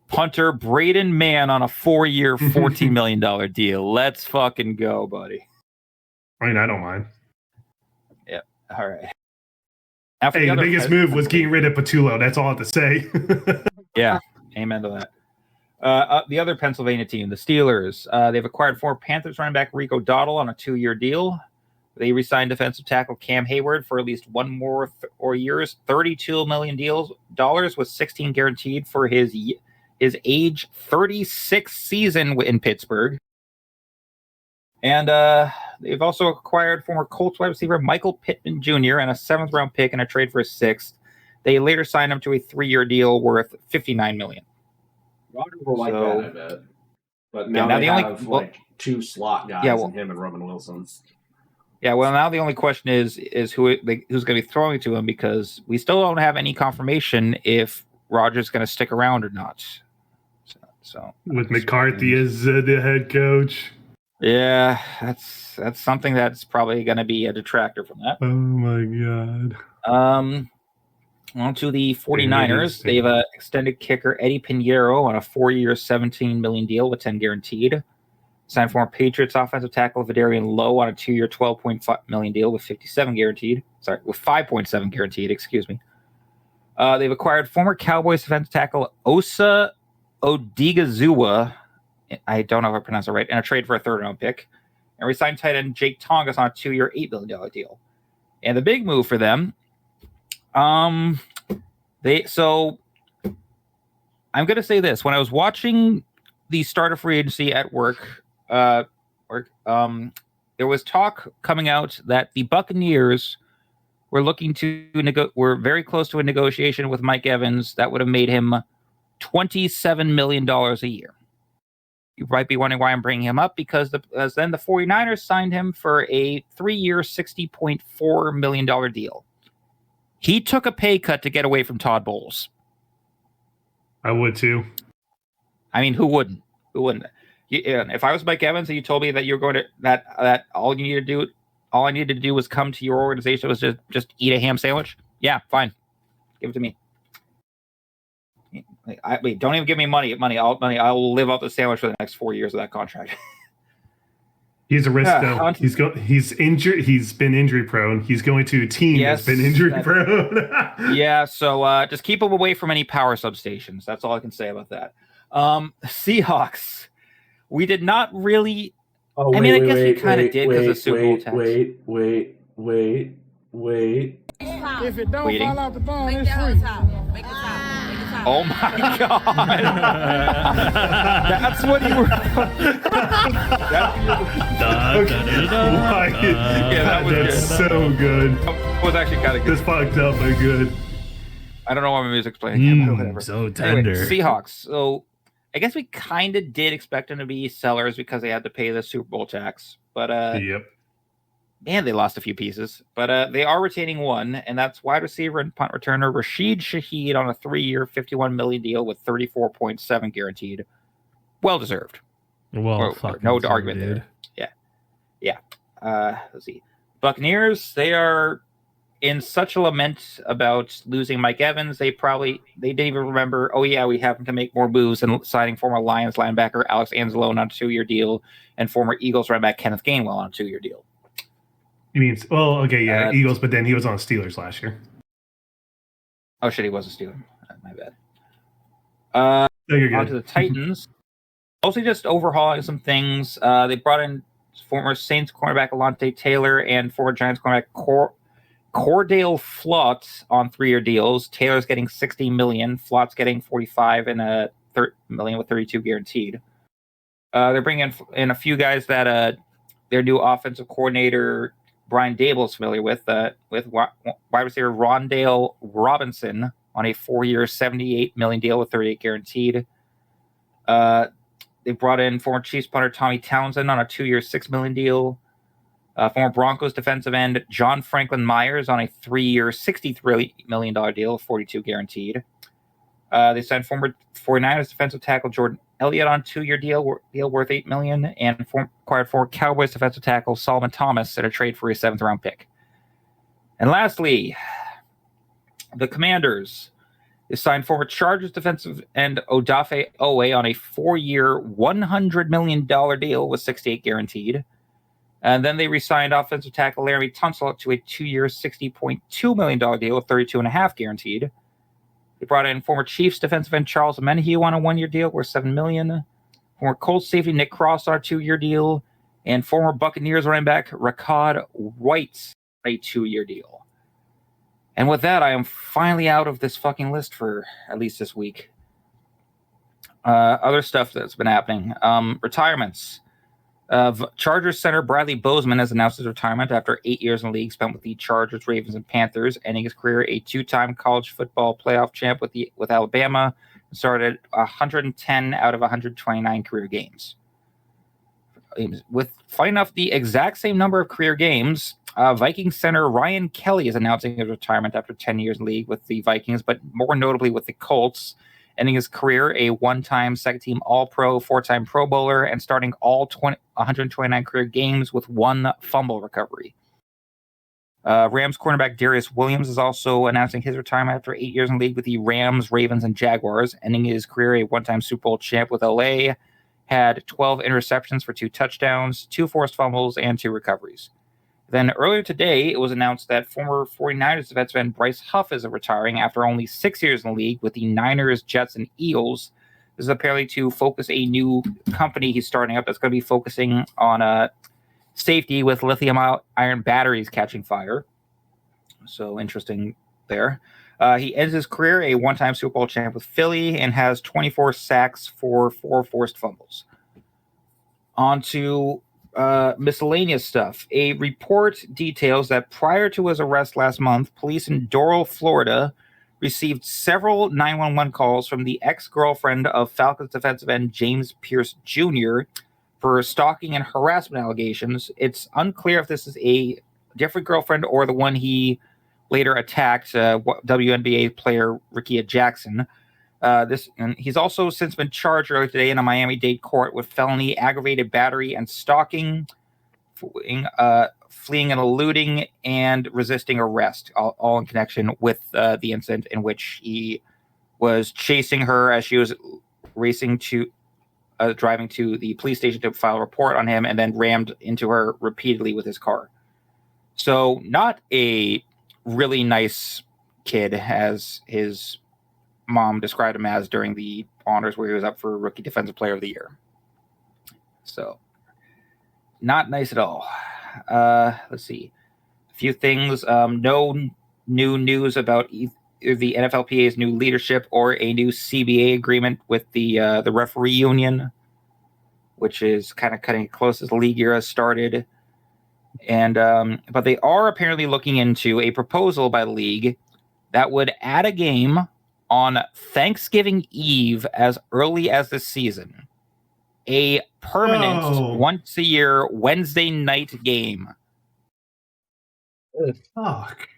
Speaker 2: Punter Braden Mann on a 4-year, $14 million deal. Let's fucking go, buddy.
Speaker 3: I mean, I don't mind.
Speaker 2: Yeah. All right.
Speaker 3: Hey, the biggest move was getting rid of Patullo. That's all I have to say.
Speaker 2: Yeah. Amen to that. The other Pennsylvania team, the Steelers, they've acquired former Panthers running back Rico Dowdle on a 2-year deal. They re-signed defensive tackle Cam Hayward for at least one more years, $32 million with $16 guaranteed for his his age 36 season in Pittsburgh. And they've also acquired former Colts wide receiver Michael Pittman Jr. and a 7th-round pick in a trade for a 6th. They later signed him to a 3-year deal worth $59 million.
Speaker 5: Rodgers will like that, I bet. But now, they have two slot guys in him and Roman Wilson.
Speaker 2: Yeah, well, now the only question is who's going to be throwing to him, because we still don't have any confirmation if Rodgers is going to stick around or not. So
Speaker 3: with McCarthy as the head coach.
Speaker 2: Yeah, that's something that's probably going to be a detractor from that.
Speaker 3: Oh my god.
Speaker 2: On to the 49ers. They've extended kicker Eddie Pinheiro on a 4-year, $17 million deal with 10 guaranteed. Signed former Patriots offensive tackle Vidarian Lowe on a 2-year, $12.5 million deal with 57 guaranteed. Sorry, with 5.7 guaranteed. Excuse me. They've acquired former Cowboys defensive tackle Osa Odigizua. I don't know if I pronounced it right. In a trade for a 3rd-round pick, and re-signed tight end Jake Tongas on a 2-year, $8 million deal. And the big move for them. I'm going to say this. When I was watching the start of free agency at work, there was talk coming out that the Buccaneers were looking to were very close to a negotiation with Mike Evans that would have made him $27 million a year. You might be wondering why I'm bringing him up, because then the 49ers signed him for a 3-year, $60.4 million deal. He took a pay cut to get away from Todd Bowles.
Speaker 3: I would too.
Speaker 2: I mean, who wouldn't? If I was Mike Evans and you told me that you're going to that all I needed to do was come to your organization was just eat a ham sandwich. Yeah, fine, give it to me. Wait, don't even give me money. I'll live off the sandwich for the next 4 years of that contract.
Speaker 3: He's a risk, though. He's injured. He's been injury prone. He's going to a team that's been injury prone.
Speaker 2: Yeah, so just keep him away from any power substations. That's all I can say about that. Seahawks. We did not really. I guess we kind of did because of Super Bowl tax.
Speaker 5: Wait.
Speaker 6: If it don't fall out the bone, it's free. Make it top.
Speaker 2: Oh my god! That's what you were.
Speaker 3: That's so good.
Speaker 2: It was actually kind of good.
Speaker 3: This fucked up, but good.
Speaker 2: I don't know why my music's playing. But whatever.
Speaker 4: So tender.
Speaker 2: Anyway, Seahawks. So I guess we kind of did expect them to be sellers because they had to pay the Super Bowl tax. But
Speaker 3: yep.
Speaker 2: Man, they lost a few pieces, but they are retaining one, and that's wide receiver and punt returner Rashid Shaheed on a 3-year, $51 million deal with 34.7 guaranteed. Well deserved.
Speaker 4: Well,
Speaker 2: no argument there. Yeah. Let's see. Buccaneers, they are in such a lament about losing Mike Evans. They didn't even remember. Oh yeah, we happen to make more moves and signing former Lions linebacker Alex Anzalone on a 2-year deal, and former Eagles running back Kenneth Gainwell on a 2-year deal.
Speaker 3: You mean, Eagles, but then he was on Steelers last year.
Speaker 2: Oh, shit, he was a Steeler. My bad. On to the Titans. Mostly just overhauling some things. They brought in former Saints cornerback Alontae Taylor and former Giants cornerback Cordale Flott on 3-year deals. Taylor's getting $60 million. Flott's getting $45 and $30 million with 32 guaranteed. They're bringing in a few guys that their new offensive coordinator Brian Dable is familiar with wide receiver Rondale Robinson on a 4-year, $78 million deal with 38 guaranteed. They brought in former Chiefs punter Tommy Townsend on a 2-year, $6 million deal. Former Broncos defensive end John Franklin Myers on a 3-year, $63 million deal with 42 guaranteed. They signed former 49ers defensive tackle Jordan Elliott on a 2-year deal worth $8 million, and acquired former Cowboys defensive tackle Solomon Thomas in a trade for a 7th-round pick. And lastly, the Commanders. They signed former Chargers defensive end Odafe Owe on a 4-year, $100 million deal with 68 guaranteed. And then they re-signed offensive tackle Larry Tunsil to a 2-year, $60.2 million deal with 32.5 guaranteed. They brought in former Chiefs defensive end Charles Menhue on a 1-year deal worth $7 million. Former Colts safety Nick Cross on a 2-year deal. And former Buccaneers running back Rashad White a 2-year deal. And with that, I am finally out of this fucking list for at least this week. Other stuff that's been happening. Retirements. Chargers center Bradley Bozeman has announced his retirement after 8 years in the league spent with the Chargers, Ravens, and Panthers, ending his career a 2-time college football playoff champ with Alabama, and started 110 out of 129 career games. With funny enough, the exact same number of career games, Vikings center Ryan Kelly is announcing his retirement after 10 years in the league with the Vikings, but more notably with the Colts, ending his career a 1-time second-team All-Pro, 4-time Pro Bowler, and starting all 129 career games with 1 fumble recovery. Rams cornerback Darius Williams is also announcing his retirement after 8 years in the league with the Rams, Ravens, and Jaguars, ending his career a 1-time Super Bowl champ with LA, had 12 interceptions for 2 touchdowns, 2 forced fumbles, and 2 recoveries. Then earlier today, it was announced that former 49ers defensive end Bryce Huff is retiring after only 6 years in the league with the Niners, Jets, and Eagles. This is apparently to focus a new company he's starting up that's going to be focusing on safety with lithium-ion batteries catching fire. So interesting there. He ends his career a 1-time Super Bowl champ with Philly and has 24 sacks for 4 forced fumbles. On to miscellaneous stuff. A report details that prior to his arrest last month, police in Doral, Florida, received several 911 calls from the ex-girlfriend of Falcons defensive end James Pierce Jr. for stalking and harassment allegations. It's unclear if this is a different girlfriend or the one he later attacked, WNBA player Rickea Jackson. And he's also since been charged earlier today in a Miami-Dade court with felony aggravated battery and stalking, fleeing and eluding, and resisting arrest, all in connection with the incident in which he was chasing her as she was driving to the police station to file a report on him, and then rammed into her repeatedly with his car. So not a really nice kid, as his mom described him as during the honors where he was up for Rookie Defensive Player of the Year. So, not nice at all. Let's see. A few things. No new news about either the NFLPA's new leadership or a new CBA agreement with the referee union, which is kind of cutting it close as the league year has started. And but they are apparently looking into a proposal by the league that would add a game on Thanksgiving Eve as early as this season. A permanent once-a-year Wednesday night game.
Speaker 3: Fuck.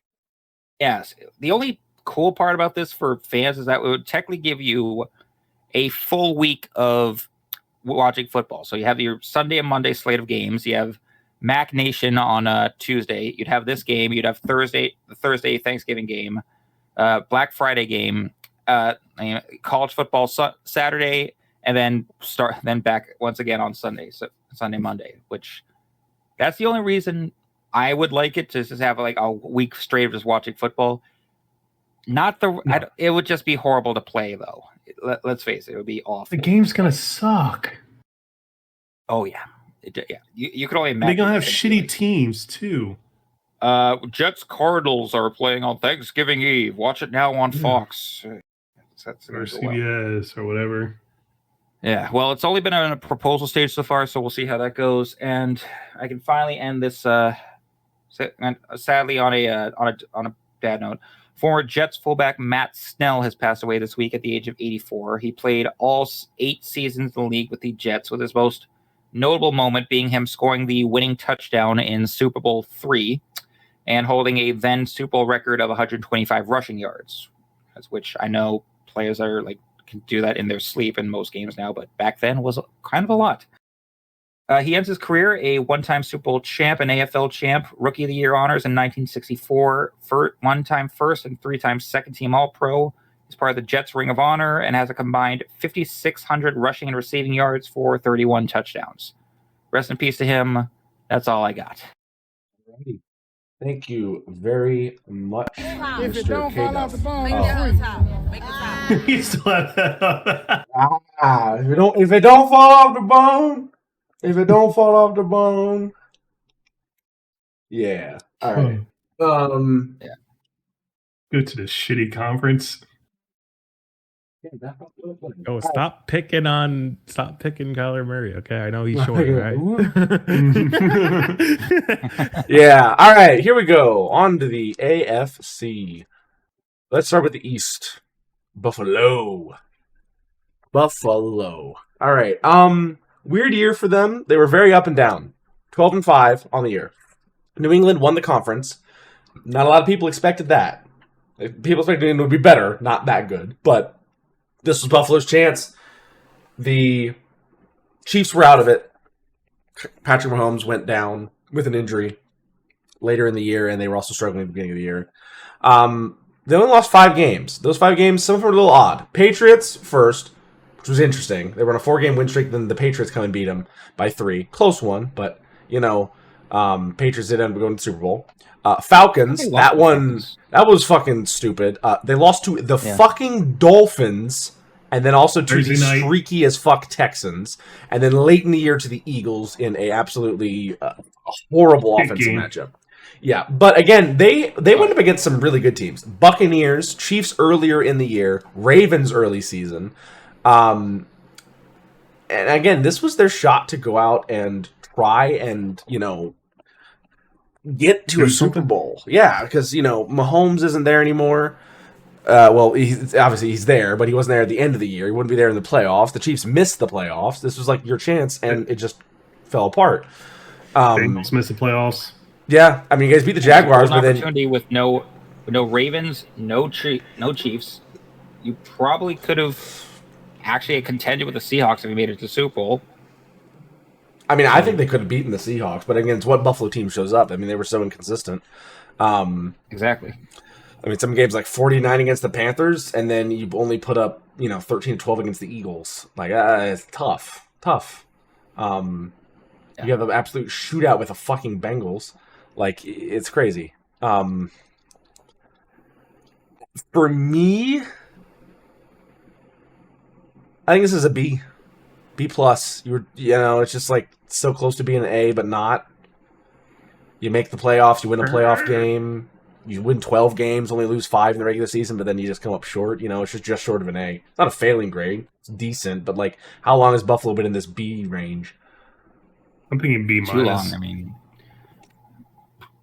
Speaker 2: Yes. The only cool part about this for fans is that it would technically give you a full week of watching football. So you have your Sunday and Monday slate of games. You have Mac Nation on Tuesday. You'd have this game. You'd have the Thursday Thanksgiving game, Black Friday game, college football Saturday, and then back once again on Sunday, Monday. Which that's the only reason I would like it, to just have like a week straight of just watching football. It would just be horrible to play though. Let's face it, it would be awful.
Speaker 3: The game's gonna suck.
Speaker 2: Oh yeah. You could only imagine.
Speaker 3: They're gonna have shitty teams too.
Speaker 2: Jets Cardinals are playing on Thanksgiving Eve. Watch it now on Fox. That's
Speaker 3: Or CBS or whatever.
Speaker 2: Yeah, well, it's only been on a proposal stage so far, so we'll see how that goes. And I can finally end this sadly on a bad note. Former Jets fullback Matt Snell has passed away this week at the age of 84. He played all 8 seasons in the league with the Jets, with his most notable moment being him scoring the winning touchdown in Super Bowl III and holding a then Super Bowl record of 125 rushing yards, which I know players can do that in their sleep in most games now, but back then was kind of a lot. He ends his career a 1-time Super Bowl champ, an AFL champ, Rookie of the Year honors in 1964, 1-time first and 3-time second-team All-Pro. He's part of the Jets Ring of Honor and has a combined 5,600 rushing and receiving yards for 31 touchdowns. Rest in peace to him. That's all I got.
Speaker 5: Thank you very much,
Speaker 6: If it
Speaker 5: Mr.
Speaker 6: don't fall off the bone, make it free.
Speaker 3: You still have that.
Speaker 5: If it don't fall off the bone, yeah. All right.
Speaker 3: Yeah. Go to the shitty conference.
Speaker 4: Oh, stop picking Kyler Murray. Okay, I know he's short, right?
Speaker 1: Yeah. All right, here we go. On to the AFC. Let's start with the East. Buffalo. All right. Weird year for them. They were very up and down. 12-5 on the year. New England won the conference. Not a lot of people expected that. People expected New England would be better, not that good. But this was Buffalo's chance. The Chiefs were out of it. Patrick Mahomes went down with an injury later in the year, and they were also struggling at the beginning of the year. They only lost 5 games. Those 5 games, some of them were a little odd. Patriots first, which was interesting. They were on a 4-game win streak, then the Patriots come and beat them by 3. Close one, but, Patriots did end up going to the Super Bowl. Falcons, that was fucking stupid. They lost to the fucking Dolphins, and then also to the streaky as fuck Texans, and then late in the year to the Eagles in a absolutely horrible offensive matchup. Yeah, but again, they went up against some really good teams. Buccaneers, Chiefs earlier in the year, Ravens early season. And again, this was their shot to go out and try and, get to a Super Bowl. Yeah, because, Mahomes isn't there anymore. He's there, but he wasn't there at the end of the year. He wouldn't be there in the playoffs. The Chiefs missed the playoffs. This was like your chance, and it just fell apart.
Speaker 3: Bengals missed the playoffs.
Speaker 1: Yeah, I mean, you guys beat the Jaguars, but then
Speaker 2: opportunity with no Ravens, no Chiefs. You probably could have actually contended with the Seahawks if you made it to the Super Bowl.
Speaker 1: I mean, I think they could have beaten the Seahawks, but again, it's what Buffalo team shows up. I mean, they were so inconsistent.
Speaker 2: Exactly.
Speaker 1: I mean, some games like 49 against the Panthers, and then you only put up, 13-12 against the Eagles. Like, it's tough. You have an absolute shootout with the fucking Bengals. Like, it's crazy. For me, I think this is a B. B+. It's just like so close to being an A, but not. You make the playoffs, you win a playoff game, you win 12 games, only lose 5 in the regular season, but then you just come up short. It's just short of an A. It's not a failing grade. It's decent, but like, how long has Buffalo been in this B range?
Speaker 3: I'm thinking B-.
Speaker 2: Too long. I mean,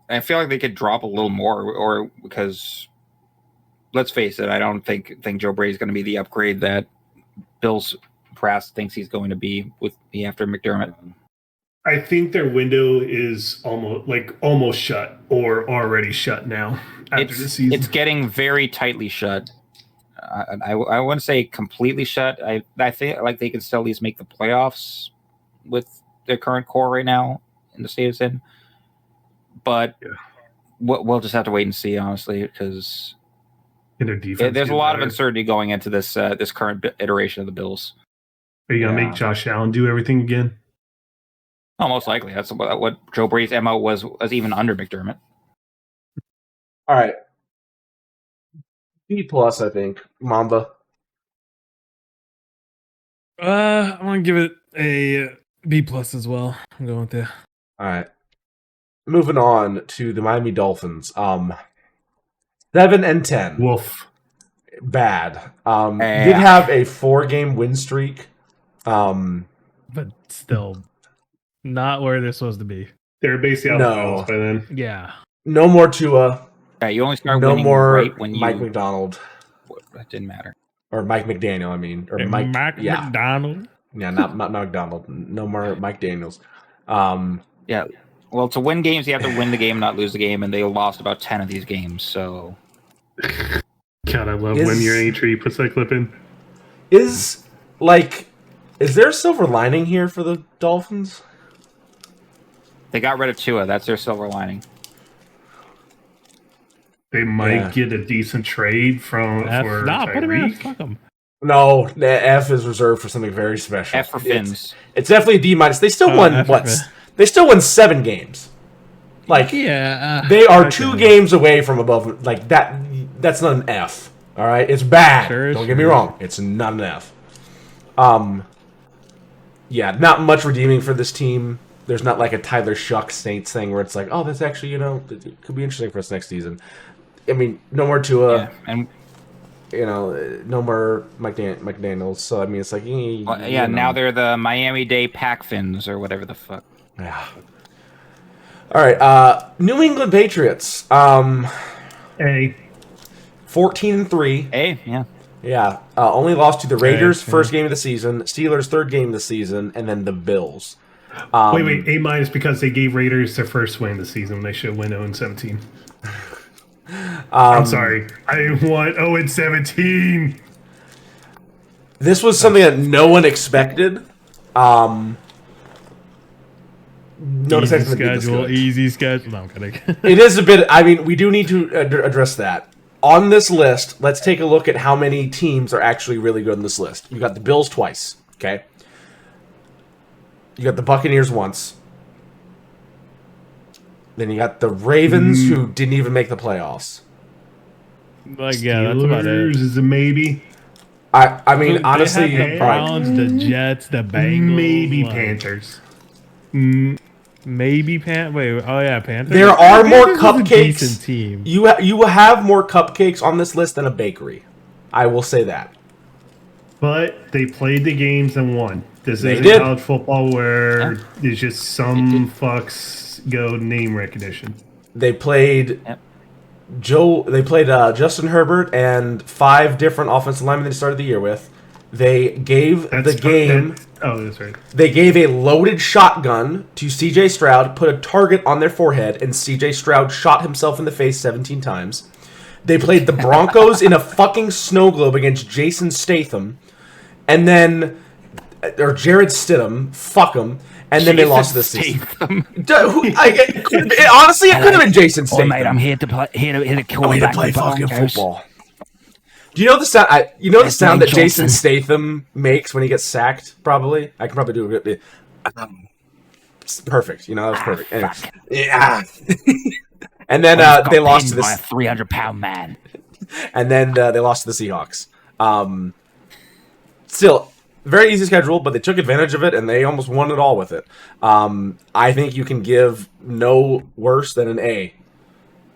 Speaker 2: I feel like they could drop a little more, or because let's face it, I don't think Joe Brady's going to be the upgrade that Bill's press thinks he's going to be after McDermott.
Speaker 3: I think their window is almost shut or already shut now after the season.
Speaker 2: It's getting very tightly shut. I wouldn't say completely shut. I think like they can still at least make the playoffs with their current core right now in the state it's in. But we'll just have to wait and see, honestly, because there's a lot of uncertainty going into this current iteration of the Bills.
Speaker 3: Are you gonna make Josh Allen do everything again?
Speaker 2: Oh, most likely. That's what Joe Brady's MO was even under McDermott.
Speaker 1: All right. B+, I think. Mamba.
Speaker 4: I'm gonna give it a B+ as well. I'm going with that.
Speaker 1: All right. Moving on to the Miami Dolphins. 7-10.
Speaker 3: Woof.
Speaker 1: Bad. Did have a 4-game win streak.
Speaker 4: But still not where they're supposed to be.
Speaker 3: They're basically out of the playoffs by then.
Speaker 4: Yeah.
Speaker 1: No more Tua.
Speaker 2: Yeah, you only start
Speaker 1: no
Speaker 2: winning
Speaker 1: more
Speaker 2: right when
Speaker 1: Mike McDonald.
Speaker 2: That didn't matter.
Speaker 1: Or Mike McDaniel, I mean. Or
Speaker 4: Mike McDonald.
Speaker 1: Yeah, not McDonald. No more Mike Daniels.
Speaker 2: Yeah. Well, to win games, you have to win the game, not lose the game, and they lost about 10 of these games, so...
Speaker 3: God, I love when your A-Tree puts that clip in.
Speaker 1: Is there a silver lining here for the Dolphins?
Speaker 2: They got rid of Tua. That's their silver lining.
Speaker 3: They might get a decent trade for
Speaker 4: put him in. Fuck him.
Speaker 1: No, the F is reserved for something very special.
Speaker 2: F for Finns.
Speaker 1: It's definitely a D-. They still won, They still won 7 games. They are 2 games away from above. Like, that's not an F. All right? It's bad. Don't get me wrong. It's not an F. Yeah, not much redeeming for this team. There's not like a Tyler Shuck Saints thing where it's like, oh, that's actually, it could be interesting for us next season. I mean, no more Tua.
Speaker 2: Yeah, and
Speaker 1: no more Mike McDaniels. So I mean, it's like,
Speaker 2: now they're the Miami-Dade Pac Fins or whatever the fuck.
Speaker 1: Yeah. All right. New England Patriots. 14-3. Yeah. Only lost to the Raiders first game of the season, Steelers third game of the season, and then the Bills.
Speaker 3: Wait, A- because they gave Raiders their first win of the season. They should win 0-17. I'm sorry. I want 0-17.
Speaker 1: This was something that no one expected.
Speaker 4: Easy schedule. No, I'm kidding.
Speaker 1: It is a bit. I mean, we do need to address that. On this list, let's take a look at how many teams are actually really good on this list. You got the Bills twice, okay? You got the Buccaneers once. Then you got the Ravens, who didn't even make the playoffs.
Speaker 4: Like, yeah, that's about it.
Speaker 3: Is a maybe.
Speaker 1: I mean, honestly,
Speaker 4: the Browns, the Jets, the Bengals,
Speaker 3: maybe Panthers.
Speaker 4: Maybe Panthers.
Speaker 1: There are more
Speaker 4: Panthers
Speaker 1: cupcakes.
Speaker 4: Decent team.
Speaker 1: You will have more cupcakes on this list than a bakery. I will say that.
Speaker 3: But they played the games and won. This isn't college football where there's just some fucks go name recognition.
Speaker 1: They played Justin Herbert and 5 different offensive linemen they started the year with. They gave
Speaker 3: That's right.
Speaker 1: They gave a loaded shotgun to C.J. Stroud, put a target on their forehead, and C.J. Stroud shot himself in the face 17 times. They played the Broncos in a fucking snow globe against Jason Statham, or Jared Stidham, fuck him, and then they lost to the season. Honestly, it could have been Jason Statham.
Speaker 7: Mate, I'm here to play
Speaker 1: fucking football. Do you know the sound? The sound that Jason Statham makes when he gets sacked. Probably, I can probably do it. It's perfect. That was perfect. Anyway. Yeah. And then they lost to this
Speaker 7: 300-pound man.
Speaker 1: And then they lost to the Seahawks. Still, very easy schedule, but they took advantage of it and they almost won it all with it. I think you can give no worse than an A.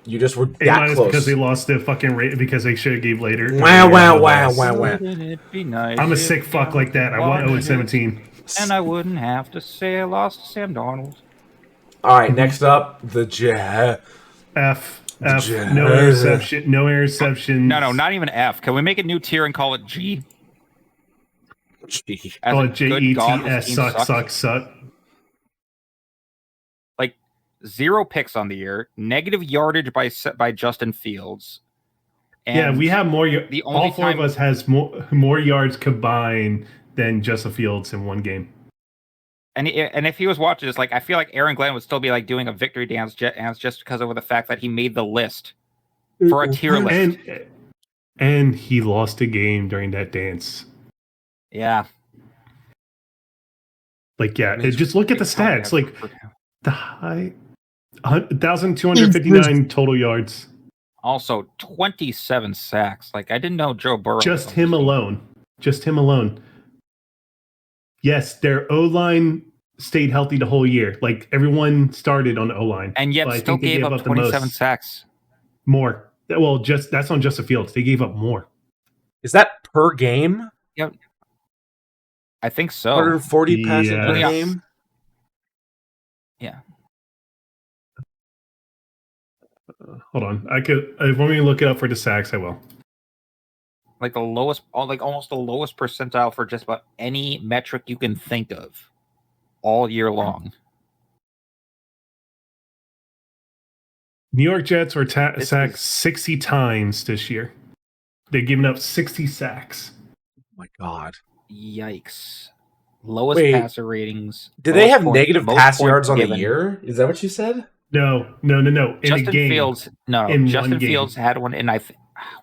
Speaker 1: You just were that close.
Speaker 3: Because they lost the fucking rate because they should have gave later.
Speaker 1: Wow.
Speaker 2: Wouldn't it be nice
Speaker 3: I'm a sick fuck like that. I want 0-17.
Speaker 2: And I wouldn't have to say I lost to Sam Darnold.
Speaker 1: All right, next up, the
Speaker 3: F. No interception. No interceptions.
Speaker 2: No, not even F. Can we make a new tier and call it G?
Speaker 1: G.
Speaker 3: Call it JETS. Suck.
Speaker 2: Like 0 picks on the year, negative yardage by Justin Fields.
Speaker 3: And we have more. All 4 of us has more yards combined than Justin Fields in one game.
Speaker 2: And if he was watching this, I feel like Aaron Glenn would still be doing a victory dance just because of the fact that he made the list for a tier list.
Speaker 3: And he lost a game during that dance.
Speaker 2: Yeah.
Speaker 3: Just look at the stats. The high 1,259 total yards.
Speaker 2: Also, 27 sacks. I didn't know Joe Burrow.
Speaker 3: Just him alone. Yes, their O-line stayed healthy the whole year. Everyone started on the O-line.
Speaker 2: And yet still gave up 27 sacks.
Speaker 3: More. Well, that's on Justin Fields. They gave up more.
Speaker 1: Is that per game?
Speaker 2: Yep. I think so.
Speaker 1: 140 passing per game?
Speaker 2: Yeah.
Speaker 3: Hold on. I could. If you want me to look it up for the sacks, I will.
Speaker 2: The lowest, almost the lowest percentile for just about any metric you can think of all year long.
Speaker 3: New York Jets were sacked 60 times this year. They've given up 60 sacks.
Speaker 1: Oh my God.
Speaker 2: Yikes. Lowest passer ratings.
Speaker 1: Do they have negative pass yards on the year? Is that what you said?
Speaker 3: No.
Speaker 2: Justin Fields. No, Justin Fields had one in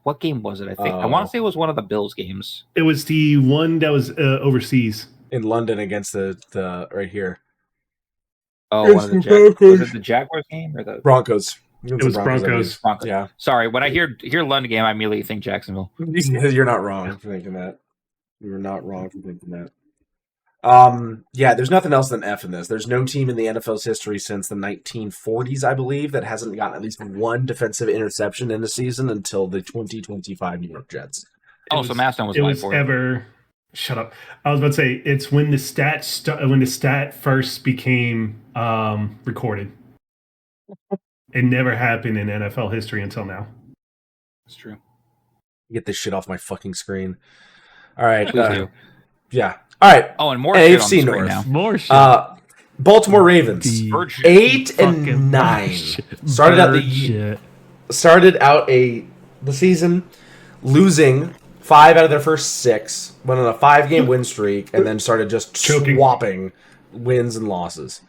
Speaker 2: what game was it? I think I want to say it was one of the Bills games.
Speaker 3: It was the one that was overseas
Speaker 1: in London against the right here.
Speaker 2: Oh, was it the Jaguars game or the
Speaker 1: Broncos?
Speaker 3: It was Broncos.
Speaker 1: Yeah.
Speaker 2: Sorry, when I hear London game, I immediately think Jacksonville.
Speaker 1: You're not wrong for thinking that. You're not wrong for thinking that. There's nothing else than F in this. There's no team in the NFL's history since the 1940s, I believe, that hasn't gotten at least one defensive interception in a season until the 2025 New York Jets.
Speaker 2: So Mastodon was my board.
Speaker 3: Ever. Shut up. I was about to say it's when the stat first became recorded. It never happened in NFL history until now.
Speaker 2: That's true.
Speaker 1: Get this shit off my fucking screen. All right.
Speaker 2: Please do.
Speaker 1: Yeah. All right.
Speaker 2: Oh, and more
Speaker 1: AFC
Speaker 2: shit on the
Speaker 1: North.
Speaker 2: now.
Speaker 4: More shit.
Speaker 1: Baltimore Ravens, 8-9. Started out the season losing 5 out of their first 6. Went on a 5-game win streak, and then started just swapping wins and losses.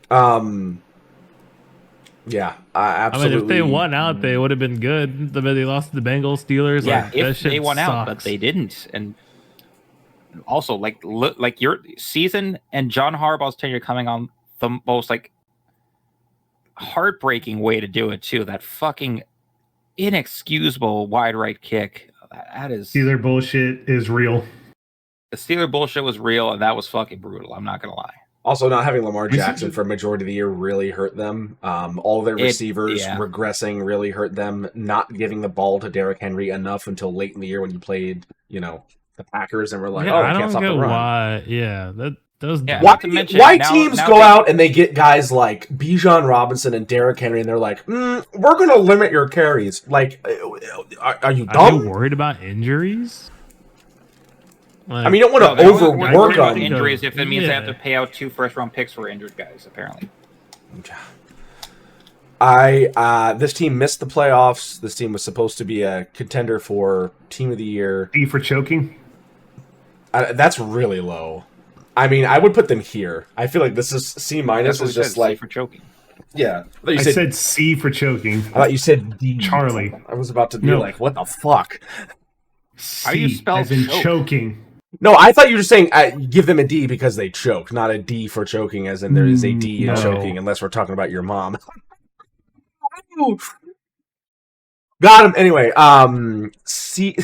Speaker 1: Yeah, absolutely.
Speaker 4: I mean, if they won out, they would have been good. But they lost to the Bengals, Steelers.
Speaker 2: Yeah,
Speaker 4: if
Speaker 2: they won out, but they didn't. And also, like your season and John Harbaugh's tenure coming on the most heartbreaking way to do it too. That fucking inexcusable wide right kick. That is
Speaker 3: Steeler bullshit is real.
Speaker 2: The Steeler bullshit was real, and that was fucking brutal. I'm not gonna lie.
Speaker 1: Also, not having Lamar Jackson for a majority of the year really hurt them. All their receivers regressing really hurt them. Not giving the ball to Derrick Henry enough until late in the year when you played, the Packers, and we're like,
Speaker 4: I can't stop the run. Why? Yeah,
Speaker 1: why teams go out and they get guys like Bijan Robinson and Derrick Henry, and they're like, we're going to limit your carries. Like, are you dumb?
Speaker 4: Are you worried about injuries?
Speaker 1: Like, I mean, you don't want to overwork on
Speaker 2: injuries if it means they have to pay out 2 first-round picks for injured guys, apparently.
Speaker 1: This team missed the playoffs. This team was supposed to be a contender for Team of the Year.
Speaker 3: D for choking?
Speaker 1: That's really low. I mean, I would put them here. I feel like this is C- is just like
Speaker 2: C for choking.
Speaker 1: Yeah,
Speaker 3: I said C for choking.
Speaker 1: I thought you said D.
Speaker 3: Charlie.
Speaker 1: I was about to be like, what the fuck?
Speaker 3: C How you spell as in choking?
Speaker 1: No, I thought you were saying give them a D because they choke, not a D for choking, as in there is a D in choking, unless we're talking about your mom. Got him. Anyway, C.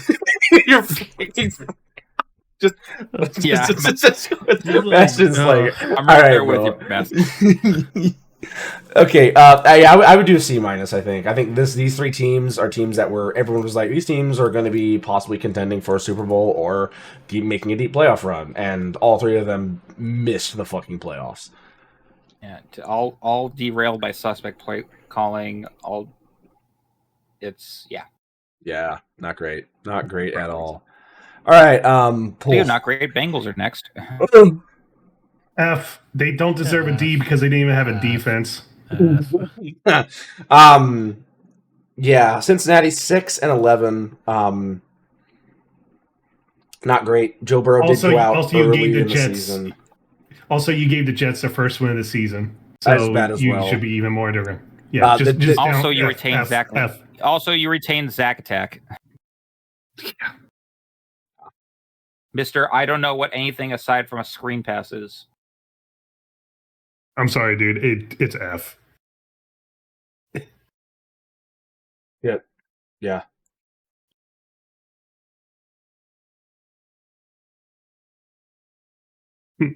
Speaker 1: You're just Bastion's like,
Speaker 2: I'm right there with you, Bastion.
Speaker 1: Okay, I would do a C-. I think these 3 teams are teams that everyone was like, these teams are going to be possibly contending for a Super Bowl or making a deep playoff run, and all 3 of them missed the fucking playoffs.
Speaker 2: Yeah, all derailed by suspect play calling.
Speaker 1: Yeah, not great at all. All right,
Speaker 2: not great. Bengals are next.
Speaker 3: F. They don't deserve a D because they didn't even have a defense.
Speaker 1: Yeah, Cincinnati 6-11. Not great. Joe Burrow did go out early in the season.
Speaker 3: Also, you gave the Jets their first win of the season, so
Speaker 1: that's bad as well.
Speaker 3: You should be even more different. Yeah.
Speaker 2: Also, you retained Zach. Also, you retained Zach Attack. Mr. I don't know what anything aside from a screen pass is.
Speaker 3: I'm sorry, dude. It's F.
Speaker 1: Yeah.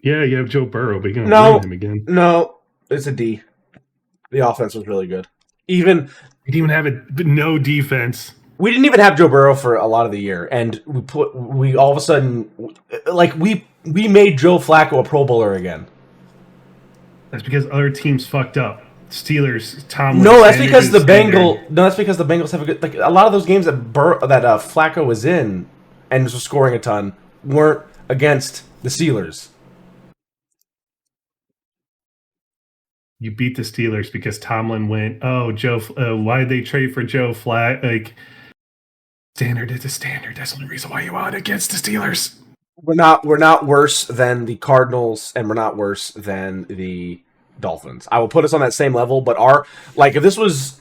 Speaker 3: Yeah, you have Joe Burrow, but you're going to blame him again.
Speaker 1: No, it's a D. The offense was really good. You didn't
Speaker 3: even have no defense.
Speaker 1: We didn't even have Joe Burrow for a lot of the year, and we all of a sudden, like, we made Joe Flacco a Pro Bowler again.
Speaker 3: That's because other teams fucked up. Steelers, Tom.
Speaker 1: No, that's because the Bengals. No, that's because the Bengals have a good. Like, a lot of those games that Flacco was in and was scoring a ton weren't against the Steelers.
Speaker 3: You beat the Steelers because Tomlin went, Joe, why did they trade for Joe Flacco? Like, standard is a standard. That's the only reason why you won against the Steelers.
Speaker 1: We're not worse than the Cardinals, and we're not worse than the Dolphins. I will put us on that same level, but if this was,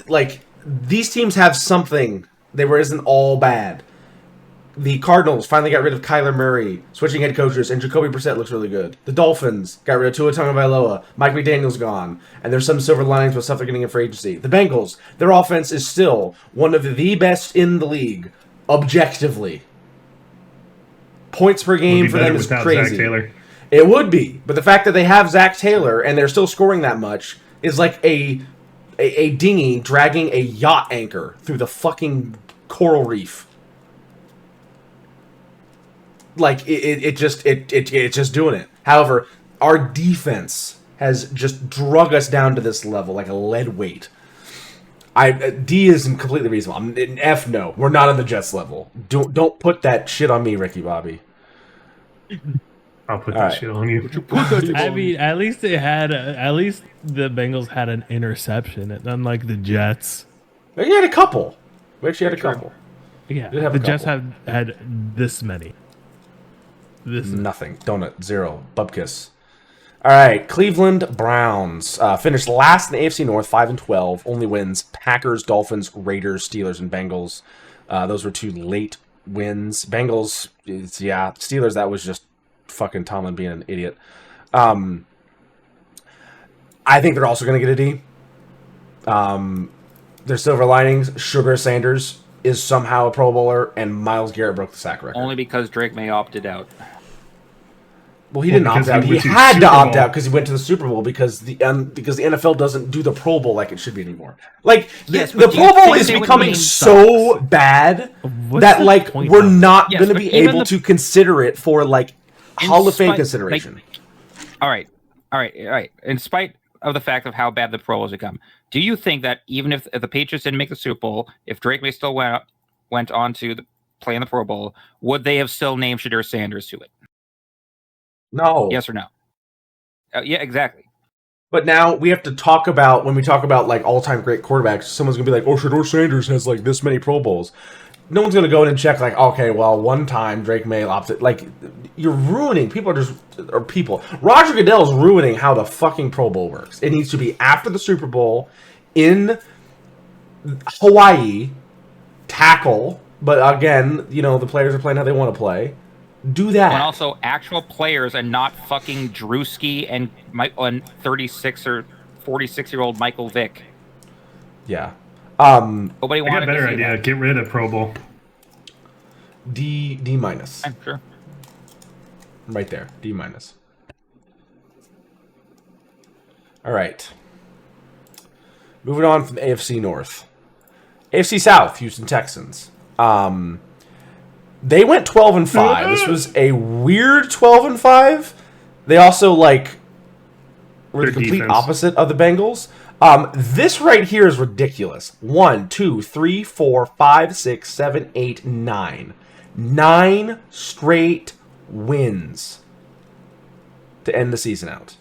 Speaker 1: like, these teams have something. Isn't all bad. The Cardinals finally got rid of Kyler Murray, switching head coaches, and Jacoby Brissett looks really good. The Dolphins got rid of Tua Tagovailoa. Mike McDaniel's gone, and there's some silver linings with stuff they're getting in free agency. The Bengals, their offense is still one of the best in the league, objectively. Points per game for them is crazy.
Speaker 3: Zach Taylor.
Speaker 1: It would be, but the fact that they have Zach Taylor and they're still scoring that much is like a dinghy dragging a yacht anchor through the fucking coral reef. Like it's just doing it. However, our defense has just drug us down to this level like a lead weight. D is completely reasonable. I'm an F. No, we're not on the Jets level. Don't put that shit on me, Ricky Bobby.
Speaker 3: I'll put that shit on you.
Speaker 4: I mean, at least the Bengals had an interception, unlike the Jets.
Speaker 1: They had a couple. We actually had a couple.
Speaker 4: Yeah, the Jets had this many.
Speaker 1: Nothing. Donut. 0. Bubkiss. All right. Cleveland Browns finished last in the AFC North, 5-12. Only wins: Packers, Dolphins, Raiders, Steelers, and Bengals. Those were 2 late wins. Bengals, Steelers. That was just fucking Tomlin being an idiot. I think they're also going to get a D. Their silver linings: Sugar Sanders is somehow a Pro Bowler, and Myles Garrett broke the sack record.
Speaker 2: Only because Drake May opted out.
Speaker 1: Well, he didn't opt out. He had to opt out because he went to the Super Bowl because the NFL doesn't do the Pro Bowl like it should be anymore. Like the Pro Bowl is becoming so bad that like we're not going to be able to consider it for like Hall of Fame consideration.
Speaker 2: All right. In spite of the fact of how bad the Pro Bowl has become, do you think that even if the Patriots didn't make the Super Bowl, if Drake May still went on to play in the Pro Bowl, would they have still named Shadur Sanders to it?
Speaker 1: No.
Speaker 2: Yes or no? Yeah, exactly.
Speaker 1: But now we have to talk about, when we talk about like all-time great quarterbacks, someone's going to be like, oh, Shadur Sanders has like this many Pro Bowls. No one's going to go in and check like, okay, well, one time Drake May opted. Like, you're ruining. Roger Goodell's ruining how the fucking Pro Bowl works. It needs to be after the Super Bowl in Hawaii, tackle. But again, the players are playing how they want to play. Do that.
Speaker 2: And also actual players and not fucking Drewski and 36 or 46-year-old Michael Vick.
Speaker 1: Yeah.
Speaker 2: Nobody wanted
Speaker 3: I got a better
Speaker 2: to see
Speaker 3: idea.
Speaker 2: that.
Speaker 3: Get rid of Pro Bowl.
Speaker 1: D-.
Speaker 2: I'm sure.
Speaker 1: Right there. D-. All right. Moving on from the AFC North. AFC South, Houston Texans. They went 12-5. This was a weird 12-5. They also were the complete opposite of the Bengals. This right here is ridiculous. 1, 2, 3, 4, 5, 6, 7, 8, 9. 9 straight wins to end the season out.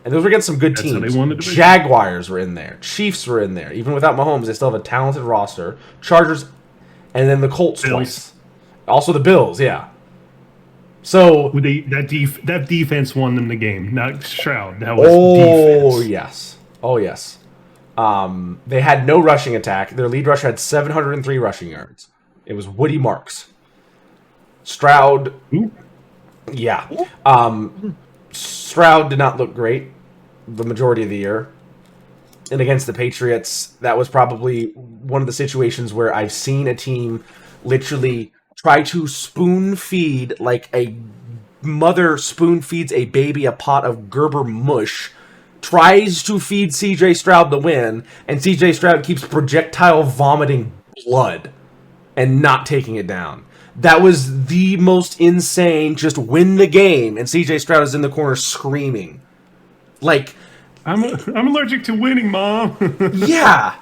Speaker 1: And those were against some good teams. Jaguars were in there. Chiefs were in there. Even without Mahomes, they still have a talented roster. Chargers, and then the Colts twice. Also the Bills, yeah. So
Speaker 3: that defense won them the game, not Stroud. That was defense.
Speaker 1: Oh yes. They had no rushing attack. Their lead rusher had 703 rushing yards. It was Woody Marks. Stroud.
Speaker 3: Ooh.
Speaker 1: Yeah. Stroud did not look great the majority of the year. And against the Patriots, that was probably one of the situations where I've seen a team literally try to spoon feed, like a mother spoon feeds a baby a pot of Gerber mush, tries to feed CJ Stroud the win, and CJ Stroud keeps projectile vomiting blood and not taking it down. That was the most insane, just win the game, and CJ Stroud is in the corner screaming. Like,
Speaker 3: I'm allergic to winning, Mom.
Speaker 1: Yeah.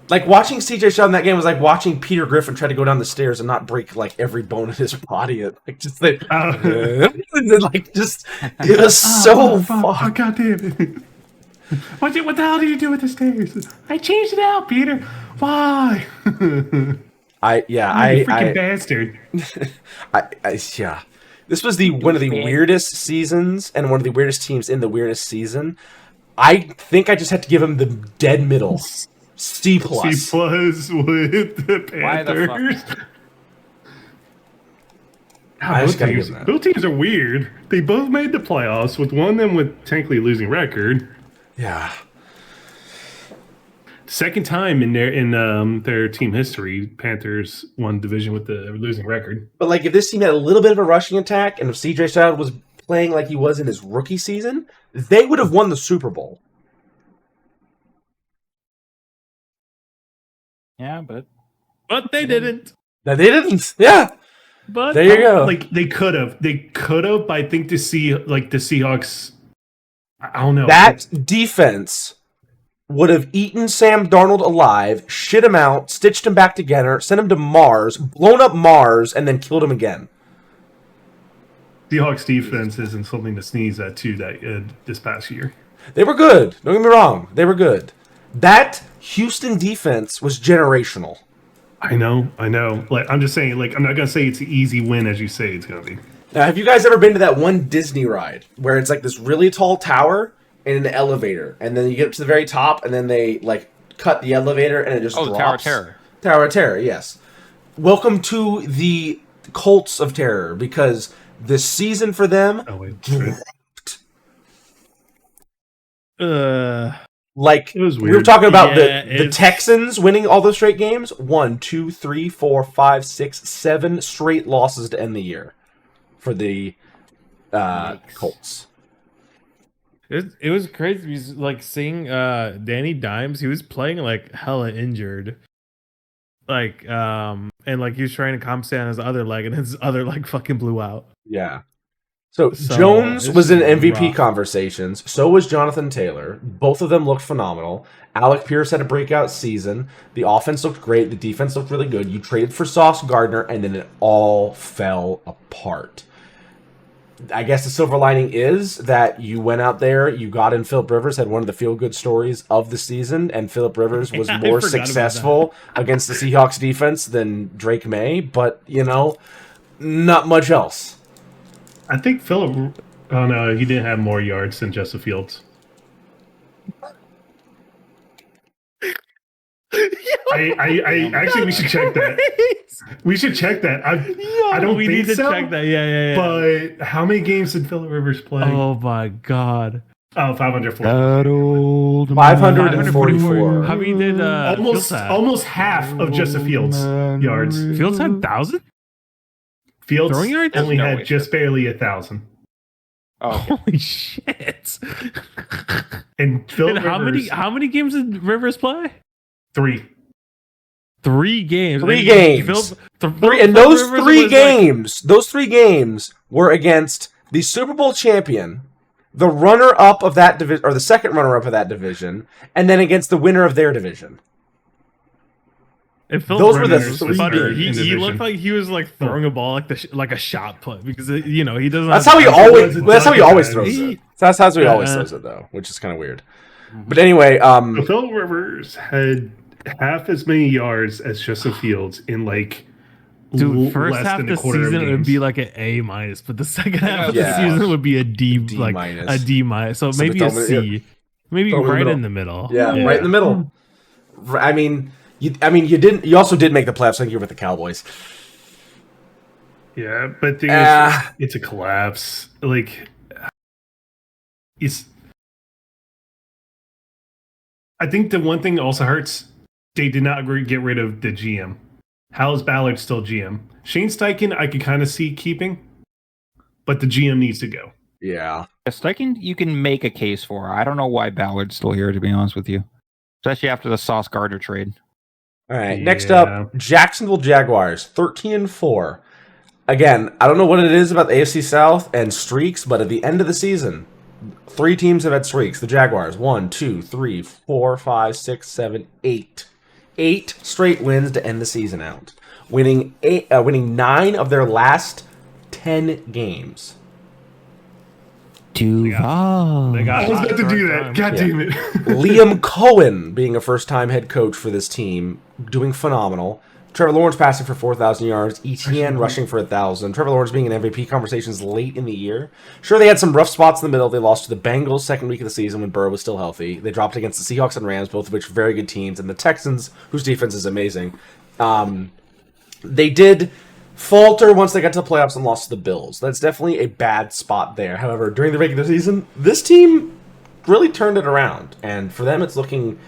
Speaker 1: Like, watching CJ Stroud in that game was like watching Peter Griffin try to go down the stairs and not break, like, every bone in his body. It was so fucked.
Speaker 3: God damn it. What the hell did you do with the stairs? I changed it out, Peter. Why?
Speaker 1: You
Speaker 3: freaking bastard.
Speaker 1: Yeah. This was one of the weirdest seasons and one of the weirdest teams in the weirdest season. I think I just had to give him the dead middle. C+.
Speaker 3: C+ with the Panthers.
Speaker 2: Why the fuck?
Speaker 3: Both teams are weird. They both made the playoffs, with one of them with technically losing record.
Speaker 1: Yeah.
Speaker 3: Second time in their team history, Panthers won division with the losing record.
Speaker 1: But like, if this team had a little bit of a rushing attack, and if CJ Stroud was playing like he was in his rookie season, they would have won the Super Bowl.
Speaker 2: Yeah, but
Speaker 4: they didn't.
Speaker 1: That they didn't. Yeah.
Speaker 4: But
Speaker 1: there you go.
Speaker 3: Like they could have, but I think the Seahawks. I don't know.
Speaker 1: That defense would have eaten Sam Darnold alive, shit him out, stitched him back together, sent him to Mars, blown up Mars, and then killed him again.
Speaker 3: Seahawks defense isn't something to sneeze at too. This past year,
Speaker 1: they were good. Don't get me wrong. They were good. That Houston defense was generational.
Speaker 3: I know. Like I'm just saying. Like I'm not gonna say it's an easy win as you say it's gonna be.
Speaker 1: Now, have you guys ever been to that one Disney ride where it's like this really tall tower and an elevator, and then you get up to the very top, and then they like cut the elevator and it just drops?
Speaker 2: The Tower of Terror.
Speaker 1: Tower of Terror, yes. Welcome to the Colts of Terror, because this season for them dropped. Like,
Speaker 3: it was weird.
Speaker 1: We were talking about the Texans winning all those straight games. 1, 2, 3, 4, 5, 6, 7 straight losses to end the year for the Colts.
Speaker 4: It was crazy. Because, like, seeing Danny Dimes, he was playing like hella injured. Like, and like he was trying to compensate on his other leg, and his other leg fucking blew out.
Speaker 1: Yeah. So Jones was in MVP conversations. So was Jonathan Taylor. Both of them looked phenomenal. Alec Pierce had a breakout season. The offense looked great. The defense looked really good. You traded for Sauce Gardner, and then it all fell apart. I guess the silver lining is that you went out there, you got in Phillip Rivers, had one of the feel-good stories of the season, and Phillip Rivers was more successful against the Seahawks defense than Drake May, but, you know, not much else.
Speaker 3: I think Phillip... Oh, no, he didn't have more yards than Justin Fields. I actually, we should check that. We should check that. I don't think
Speaker 4: need to
Speaker 3: so,
Speaker 4: check that. Yeah.
Speaker 3: But how many games did Phillip Rivers play?
Speaker 4: Oh my god.
Speaker 3: Oh, 504.
Speaker 1: 544.
Speaker 4: How many did
Speaker 3: almost half of Justin Fields yards?
Speaker 4: Fields had 1,000?
Speaker 3: Fields
Speaker 4: throwing yards?
Speaker 3: only had just barely 1,000.
Speaker 2: Oh, okay.
Speaker 4: Holy shit.
Speaker 3: And Phillip
Speaker 4: Rivers, how many games did Rivers play?
Speaker 3: 3.
Speaker 4: 3 games.
Speaker 1: 3 games. And those 3 games, those 3 games were against the Super Bowl champion, the runner-up of that division, or the second runner-up of that division, and then against the winner of their division.
Speaker 4: Those were the 3 games. He looked like he was like throwing a ball like a shot put, because you know he doesn't.
Speaker 1: That's how he always. That's how he always throws it. That's how he always throws it, though, which is kind of weird. But anyway,
Speaker 3: Phillip Rivers had half as many yards as Justin Fields in like
Speaker 4: first half of the season it would be like an A-, but the second half of the season would be a D, like a D-. So maybe a C, maybe right in the middle.
Speaker 1: Yeah, right in the middle. I mean, you also did make the playoffs. Thank you with the Cowboys.
Speaker 3: Yeah, but it's a collapse. Like I think the one thing that also hurts. They did not get rid of the GM. How is Ballard still GM? Shane Steichen, I could kind of see keeping, but the GM needs to go.
Speaker 1: Yeah.
Speaker 2: Steichen, you can make a case for. I don't know why Ballard's still here, to be honest with you. Especially after the Sauce Gardner trade.
Speaker 1: All right, next up, Jacksonville Jaguars, 13-4. Again, I don't know what it is about the AFC South and streaks, but at the end of the season, 3 teams have had streaks. The Jaguars, 1, 2, 3, 4, 5, 6, 7, 8. 8 straight wins to end the season out, winning 9 of their last 10 games.
Speaker 3: I was about to do that. God damn it.
Speaker 1: Liam Cohen being a first-time head coach for this team, doing phenomenal. Trevor Lawrence passing for 4,000 yards. ETN rushing for 1,000. Trevor Lawrence being in MVP conversations late in the year. Sure, they had some rough spots in the middle. They lost to the Bengals second week of the season when Burrow was still healthy. They dropped against the Seahawks and Rams, both of which are very good teams, and the Texans, whose defense is amazing. They did falter once they got to the playoffs and lost to the Bills. That's definitely a bad spot there. However, during the regular season, this team really turned it around, and for them, it's looking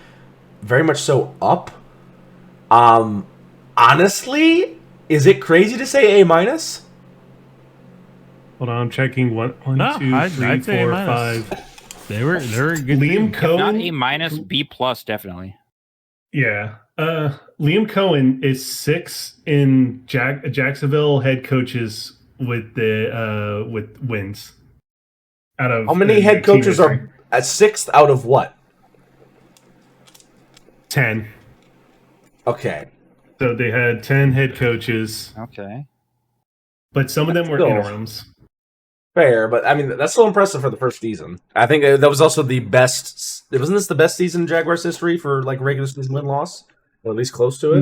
Speaker 1: very much so up. Honestly, is it crazy to say A-?
Speaker 3: Hold on, I'm checking. 1, 2, 3, 4, 5.
Speaker 4: They were good.
Speaker 3: Liam Cohen,
Speaker 2: not A-, B+, definitely.
Speaker 3: Yeah. Liam Cohen is 6th in Jacksonville head coaches with wins. Out of
Speaker 1: how many head coaches are at 6th out of what?
Speaker 3: 10.
Speaker 1: Okay.
Speaker 3: So they had 10 head coaches.
Speaker 2: Okay.
Speaker 3: But some of them were interims.
Speaker 1: Fair, but I mean that's still impressive for the first season. I think that was also the best. Wasn't this the best season in Jaguars history for like regular season win-loss, or at least close to it?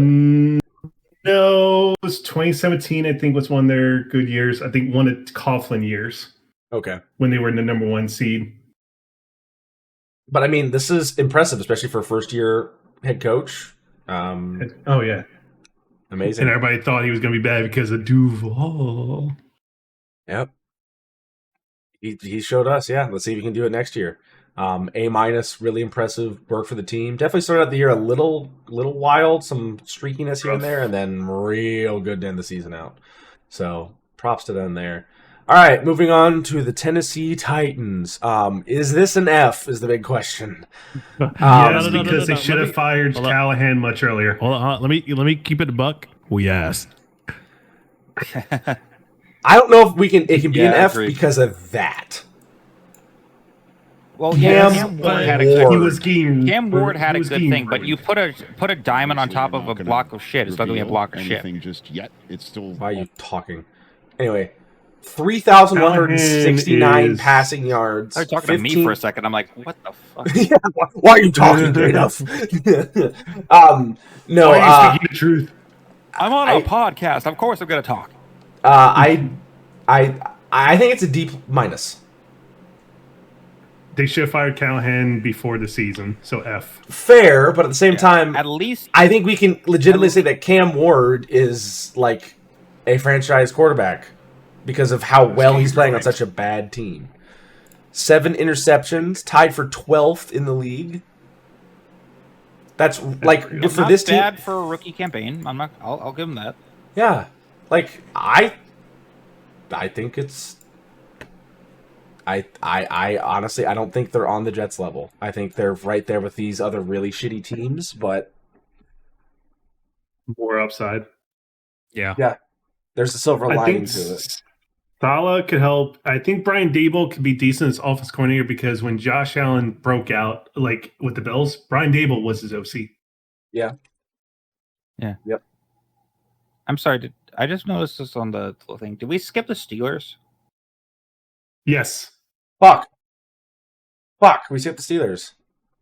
Speaker 3: No, it was 2017. I think was one of their good years. I think one of Coughlin years.
Speaker 1: Okay,
Speaker 3: when they were in the number 1 seed.
Speaker 1: But I mean, this is impressive, especially for a first-year head coach.
Speaker 3: Oh yeah,
Speaker 1: amazing.
Speaker 3: And everybody thought he was going to be bad because of Duval.
Speaker 1: Yep. He showed us, yeah. Let's see if he can do it next year. A-, really impressive work for the team. Definitely started out the year a little wild, some streakiness here and there, and then real good to end the season out. So props to them there. All right, moving on to the Tennessee Titans. Is this an F? Is the big question.
Speaker 3: Yes, because they should have fired Callahan much earlier.
Speaker 4: Hold on, let me keep it a buck. We asked.
Speaker 1: I don't know if it can be an F because of that.
Speaker 2: Well,
Speaker 1: Cam Ward
Speaker 2: had a good thing, but you put a diamond on top of a block of shit. It's not going to be a block of shit.
Speaker 7: Just yet. It's still.
Speaker 1: Why are you talking? Anyway, 3,169 passing yards.
Speaker 2: I was talking to me for a second. I'm like, what the fuck?
Speaker 1: Yeah, why are you talking enough? No,
Speaker 3: why are you speaking the truth?
Speaker 2: I'm on a podcast. Of course, I'm going to talk.
Speaker 1: I think it's a D-.
Speaker 3: They should have fired Callahan before the season, so F.
Speaker 1: Fair, but at the same time,
Speaker 2: at least
Speaker 1: I think we can legitimately say that Cam Ward is like a franchise quarterback because of how well he's playing on such a bad team. 7 interceptions, tied for 12th in the league. That's like for this team.
Speaker 2: Not bad for a rookie campaign. I'll give him that.
Speaker 1: Yeah, like I think it's. I honestly I don't think they're on the Jets level. I think they're right there with these other really shitty teams, but
Speaker 3: more upside.
Speaker 4: Yeah.
Speaker 1: There's a silver lining to it.
Speaker 3: Saleh could help. I think Brian Daboll could be decent as offense coordinator because when Josh Allen broke out, like with the Bills, Brian Daboll was his OC.
Speaker 1: Yeah.
Speaker 2: Yep. I'm sorry. I just noticed this on the thing. Did we skip the Steelers?
Speaker 3: Yes.
Speaker 1: Fuck. We skipped the Steelers.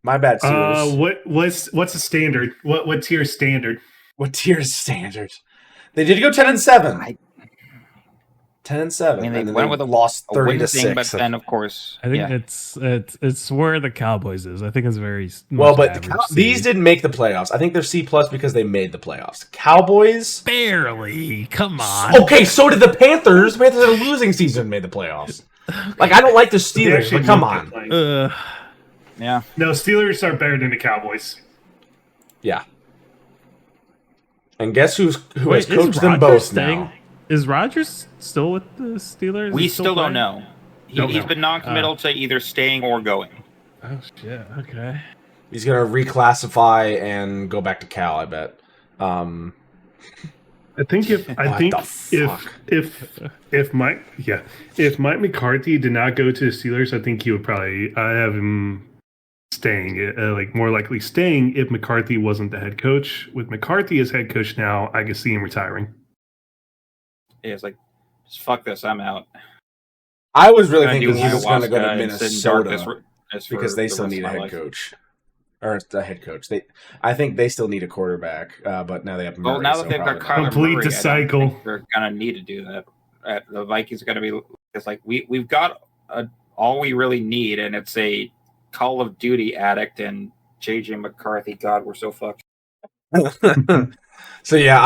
Speaker 1: My bad, Steelers.
Speaker 3: What's the standard? What tier is standard?
Speaker 1: What tier is standard? They did go 10-7. 10-7.
Speaker 2: I mean, they
Speaker 1: and
Speaker 2: went with a
Speaker 1: lost 30-6.
Speaker 2: But then, of course,
Speaker 4: I think it's where the Cowboys is. I think it's very
Speaker 1: well, but these didn't make the playoffs. I think they're C+ because they made the playoffs. Cowboys
Speaker 4: barely. Come on.
Speaker 1: Okay, so did the Panthers. The Panthers had a losing season, made the playoffs. Like I don't like the Steelers, but come on.
Speaker 2: Yeah.
Speaker 3: No, Steelers are better than the Cowboys.
Speaker 1: Yeah. And guess who has coached them both now?
Speaker 4: Is Rodgers still with the Steelers?
Speaker 2: We still don't know. He's been non-committal to either staying or going.
Speaker 4: Oh shit! Okay.
Speaker 1: He's gonna reclassify and go back to Cal. I bet.
Speaker 3: I think if Mike McCarthy did not go to the Steelers, I think he would probably have him staying, more likely staying if McCarthy wasn't the head coach. With McCarthy as head coach now, I can see him retiring.
Speaker 2: Yeah, it's like, just fuck this, I'm out.
Speaker 1: I was really thinking he was going to go to Minnesota because they still need a head coach. Or a head coach. I think they still need a quarterback, but now they have Murray.
Speaker 2: Well, now that they've got
Speaker 3: complete the cycle,
Speaker 2: they're going to need to do that. The Vikings are going to be. It's like we've got all we really need, and it's a Call of Duty addict and JJ McCarthy. God, we're so fucked.
Speaker 1: So yeah,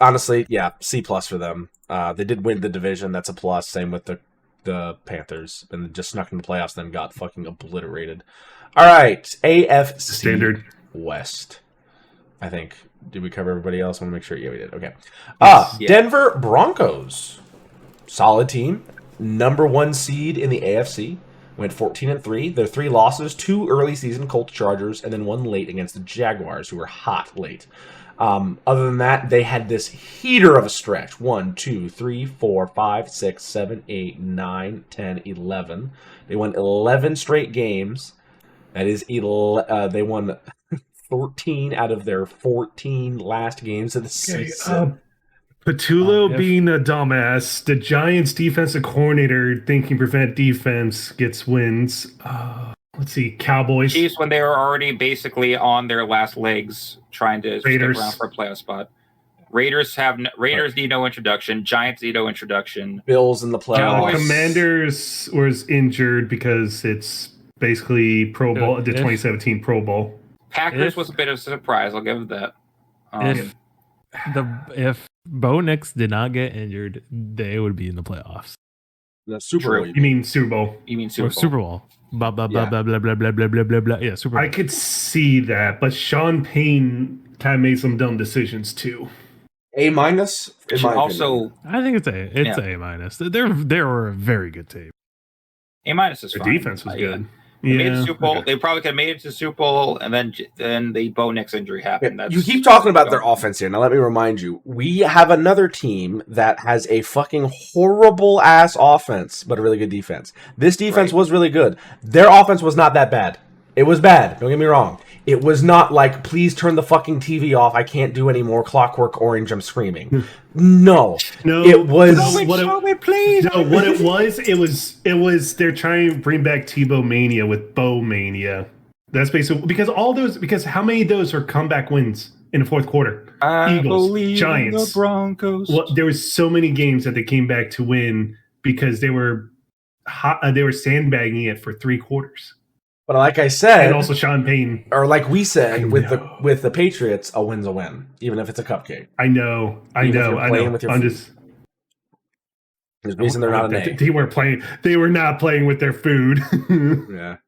Speaker 1: honestly, yeah, C+ for them. They did win the division. That's a plus. Same with the Panthers, and just snuck into the playoffs, then got fucking obliterated. All right, AFC
Speaker 3: standard
Speaker 1: West. I think. Did we cover everybody else? I want to make sure. Yeah, we did. Okay. Yeah. Denver Broncos, solid team, number 1 seed in the AFC. Went 14-3. Their 3 losses: 2 early season Colts Chargers, and then 1 late against the Jaguars, who were hot late. Other than that, they had this heater of a stretch. 1, 2, 3, 4, 5, 6, 7, 8, 9, 10, 11. They won 11 straight games. That is, they won 13 out of their 14 last games of the season.
Speaker 3: Patullo being a dumbass, the Giants defensive coordinator thinking prevent defense gets wins. Let's see, Cowboys.
Speaker 2: Chiefs, when they were already basically on their last legs trying to stick around for a playoff spot. Raiders need no introduction. Giants need no introduction.
Speaker 1: Bills in the playoffs.
Speaker 3: Commanders was injured because it's basically Pro Bowl, the 2017 Pro Bowl.
Speaker 2: Packers was a bit of a surprise. I'll give it that.
Speaker 4: If Bo Nix did not get injured, they would be in the playoffs.
Speaker 1: The Super Bowl.
Speaker 3: You mean Super Bowl?
Speaker 2: You mean Super Bowl?
Speaker 4: Super Bowl. Blah blah blah blah blah blah blah blah blah blah blah. Yeah, Super Bowl.
Speaker 3: I could see that, but Sean Payne kind of made some dumb decisions too.
Speaker 1: A-.
Speaker 2: Also,
Speaker 4: I think it's A-. They were a very good team.
Speaker 2: A- is fine.
Speaker 3: The defense was good.
Speaker 2: They made the Super Bowl. Okay. They probably could have made it to the Super Bowl, and then the Bo Nix injury happened.
Speaker 1: You keep talking about their offense here. Now let me remind you, we have another team that has a fucking horrible ass offense, but a really good defense. This defense was really good. Their offense was not that bad. It was bad. Don't get me wrong. It was not like, please turn the fucking TV off. I can't do any more Clockwork Orange. I'm screaming. No, it was.
Speaker 3: It was. They're trying to bring back Tebow Mania with Bo Mania. That's basically because how many of those are comeback wins in the fourth quarter? Eagles, Giants,
Speaker 2: the Broncos.
Speaker 3: Well, there was so many games that they came back to win because they were sandbagging it for 3 quarters.
Speaker 1: But like I said,
Speaker 3: and also Sean Payne,
Speaker 1: or like we said with the Patriots, a win's a win, even if it's a cupcake.
Speaker 3: I know.
Speaker 1: With your food. There's reason they're not an A.
Speaker 3: They weren't playing. They were not playing with their food.
Speaker 1: Yeah,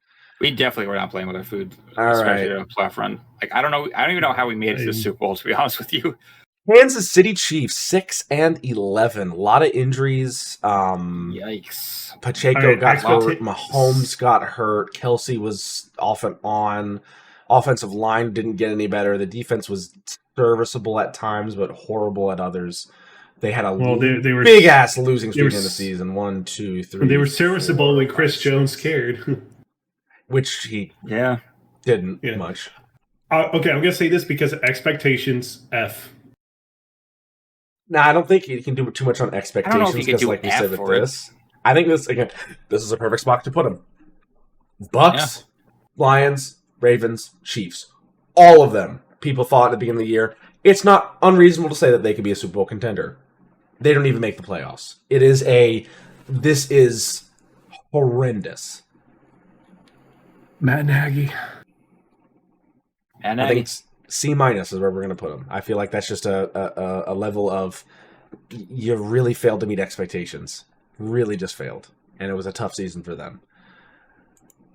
Speaker 2: we definitely were not playing with our food,
Speaker 1: especially
Speaker 2: on a playoff run. Like I don't even know how we made it to the Super Bowl. To be honest with you.
Speaker 1: Kansas City Chiefs 6-11. A lot of injuries.
Speaker 2: Yikes.
Speaker 1: Pacheco got hurt. Mahomes got hurt. Kelsey was off and on. Offensive line didn't get any better. The defense was serviceable at times, but horrible at others. They had a
Speaker 3: they were
Speaker 1: big ass losing streak in the season. 1, 2, 3.
Speaker 3: They were serviceable when Chris Jones cared,
Speaker 1: which he didn't much.
Speaker 3: Okay, I'm gonna say this because of expectations. F.
Speaker 1: No, I don't think you can do too much on expectations because, like we said with this, I think this is a perfect spot to put them. Bucks, Lions, Ravens, Chiefs, all of them. People thought at the beginning of the year, it's not unreasonable to say that they could be a Super Bowl contender. They don't even make the playoffs. This is horrendous.
Speaker 3: Matt Nagy.
Speaker 1: I think C- is where we're going to put them. I feel like that's just a level of you really failed to meet expectations. Really just failed. And it was a tough season for them.